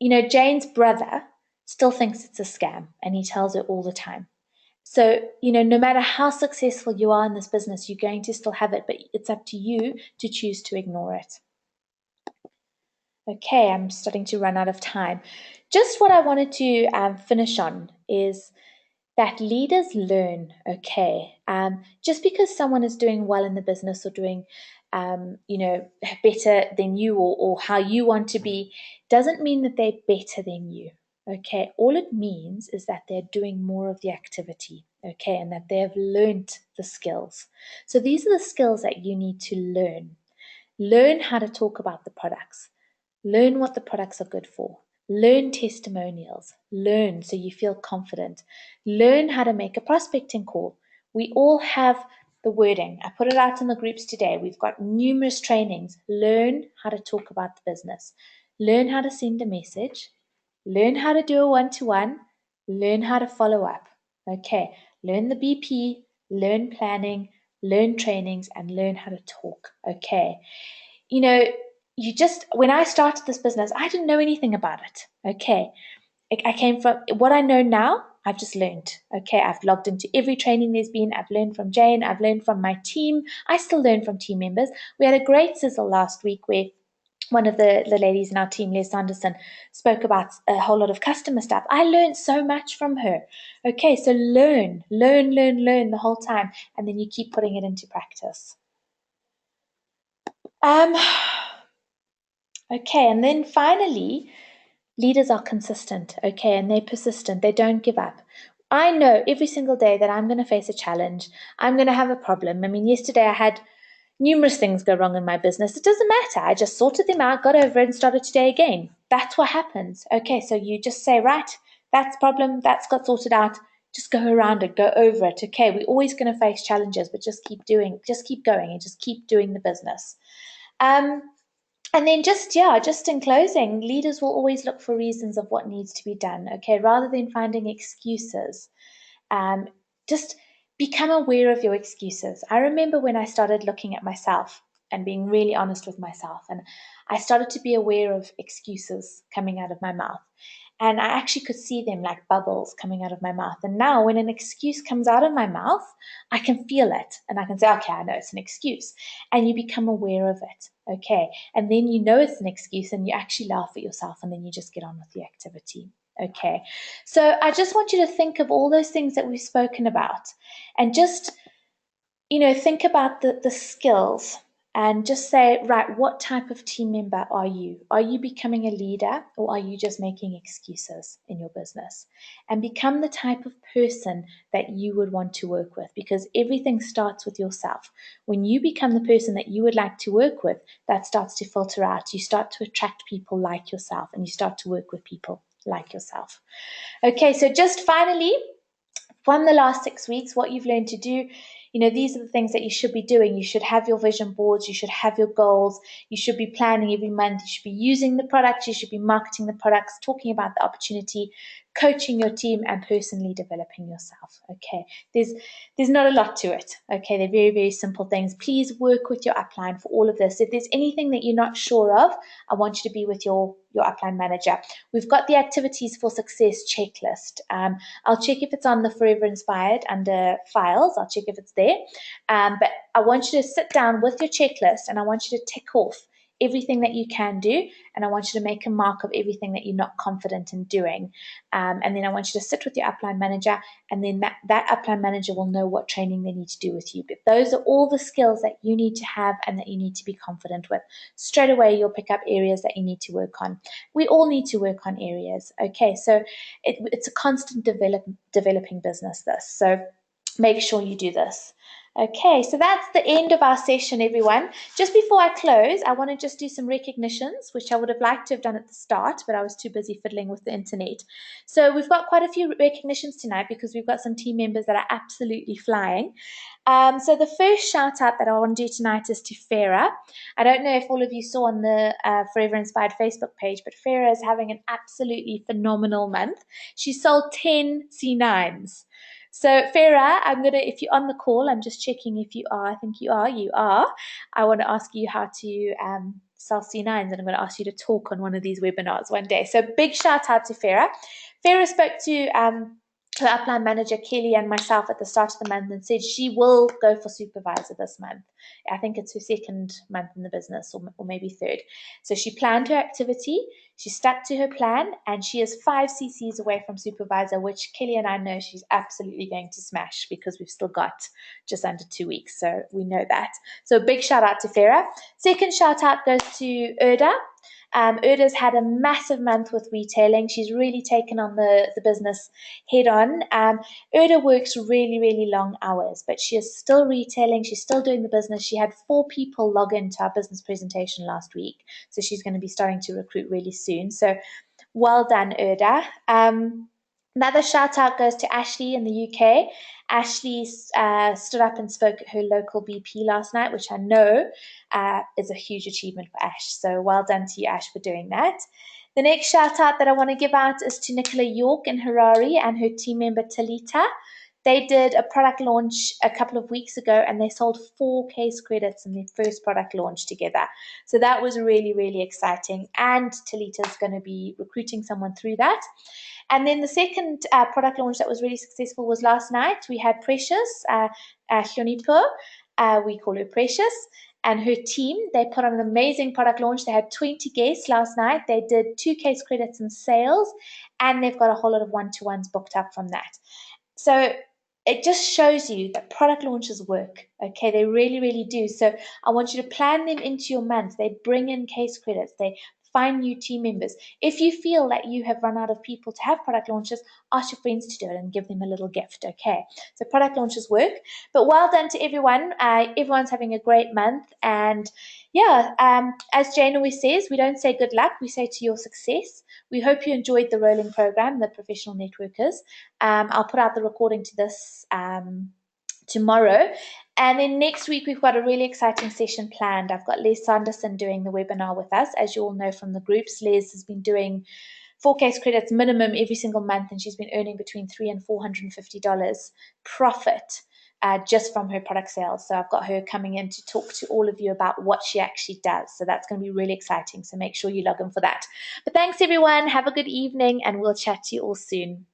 S1: Jane's brother still thinks it's a scam, and he tells her all the time. So, no matter how successful you are in this business, you're going to still have it, but it's up to you to choose to ignore it. Okay, I'm starting to run out of time. Just what I wanted to finish on is that leaders learn, okay? Just because someone is doing well in the business or doing, better than you or how you want to be, doesn't mean that they're better than you, okay? All it means is that they're doing more of the activity, okay? And that they've learned the skills. So these are the skills that you need to learn. Learn how to talk about the products. Learn what the products are good for. Learn testimonials. Learn so you feel confident. Learn how to make a prospecting call. We all have the wording. I put it out in the groups today. We've got numerous trainings. Learn how to talk about the business. Learn how to send a message. Learn how to do a one-to-one. Learn how to follow up. Okay. Learn the BP. Learn planning. Learn trainings and learn how to talk. Okay. When I started this business, I didn't know anything about it. Okay. I came from what I know now, I've just learned. Okay. I've logged into every training there's been. I've learned from Jane. I've learned from my team. I still learn from team members. We had a great sizzle last week where one of the ladies in our team, Les Sanderson, spoke about a whole lot of customer stuff. I learned so much from her. Okay. So learn the whole time. And then you keep putting it into practice. Okay, and then finally, leaders are consistent, okay, and they're persistent. They don't give up. I know every single day that I'm going to face a challenge. I'm going to have a problem. I mean, yesterday I had numerous things go wrong in my business. It doesn't matter. I just sorted them out, got over it, and started today again. That's what happens. Okay, so you just say, right, that's problem, that's got sorted out. Just go around it, go over it. Okay, we're always going to face challenges, but just keep going, and just keep doing the business. And then just in closing, leaders will always look for reasons of what needs to be done, okay, rather than finding excuses. Just become aware of your excuses. I remember when I started looking at myself and being really honest with myself, and I started to be aware of excuses coming out of my mouth. And I actually could see them like bubbles coming out of my mouth. And now, when an excuse comes out of my mouth, I can feel it and I can say, okay, I know it's an excuse. And you become aware of it. Okay. And then you know it's an excuse and you actually laugh at yourself and then you just get on with the activity. Okay. So I just want you to think of all those things that we've spoken about and just, think about the skills and just say, right, what type of team member are you? Are you becoming a leader or are you just making excuses in your business? And become the type of person that you would want to work with, because everything starts with yourself. When you become the person that you would like to work with, that starts to filter out. You start to attract people like yourself and you start to work with people like yourself. Okay, so just finally, from the last 6 weeks, what you've learned to do, these are the things that you should be doing. You should have your vision boards. You should have your goals. You should be planning every month. You should be using the products. You should be marketing the products, talking about the opportunity, coaching your team, and personally developing yourself. Okay. There's not a lot to it. Okay. They're very, very simple things. Please work with your upline for all of this. If there's anything that you're not sure of, I want you to be with your upline manager. We've got the activities for success checklist. I'll check if it's on the Forever Inspired under files. I'll check if it's there. But I want you to sit down with your checklist and I want you to tick off everything that you can do, and I want you to make a mark of everything that you're not confident in doing. And then I want you to sit with your upline manager, and then that upline manager will know what training they need to do with you. But those are all the skills that you need to have and that you need to be confident with. Straight away, you'll pick up areas that you need to work on. We all need to work on areas. Okay, so it's a constant developing business, this. So make sure you do this. Okay, so that's the end of our session, everyone. Just before I close, I want to just do some recognitions, which I would have liked to have done at the start, but I was too busy fiddling with the internet. So we've got quite a few recognitions tonight because we've got some team members that are absolutely flying. So the first shout out that I want to do tonight is to Farah. I don't know if all of you saw on the Forever Inspired Facebook page, but Farah is having an absolutely phenomenal month. She sold 10 C9s. So Farah, if you're on the call, I'm just checking if you are. I think you are. I want to ask you how to sell C9s, and I'm going to ask you to talk on one of these webinars one day. So big shout out to Farah. Farah spoke to her upline manager Kelly and myself at the start of the month and said she will go for supervisor this month. I think it's her second month in the business, or maybe third. So she planned her activity, she stuck to her plan, and she is 5 cc's away from supervisor, which Kelly and I know she's absolutely going to smash because we've still got just under 2 weeks. So we know that. So big shout out to Farah. Second shout out goes to Erda. Urda's had a massive month with retailing. She's really taken on the business head on. Urda works really, really long hours, but she is still retailing. She's still doing the business. She had 4 people log into our business presentation last week, so she's going to be starting to recruit really soon. So well done, Urda. Another shout out goes to Ashley in the UK. Ashley stood up and spoke at her local BP last night, which I know is a huge achievement for Ash. So well done to you, Ash, for doing that. The next shout out that I want to give out is to Nicola York in Harare and her team member Talita. They did a product launch a couple of weeks ago and they sold 4 case credits in their first product launch together. So that was really, really exciting. And Talita's going to be recruiting someone through that. And then the second product launch that was really successful was last night. We had Precious, Hyonipo, we call her Precious, and her team. They put on an amazing product launch. They had 20 guests last night. They did 2 case credits in sales, and they've got a whole lot of one-to-ones booked up from that. So it just shows you that product launches work. Okay, they really, really do. So I want you to plan them into your month. They bring in case credits. They find new team members. If you feel that you have run out of people to have product launches, ask your friends to do it and give them a little gift. Okay, so product launches work. But well done to everyone. Everyone's having a great month. And yeah, as Jane always says, we don't say good luck, we say to your success. We hope you enjoyed the rolling program, the Professional Networkers. I'll put out the recording to this tomorrow. And then next week, we've got a really exciting session planned. I've got Les Sanderson doing the webinar with us. As you all know from the groups, Les has been doing 4 case credits minimum every single month, and she's been earning between $300 and $450 profit just from her product sales. So I've got her coming in to talk to all of you about what she actually does. So that's going to be really exciting. So make sure you log in for that. But thanks, everyone. Have a good evening, and we'll chat to you all soon.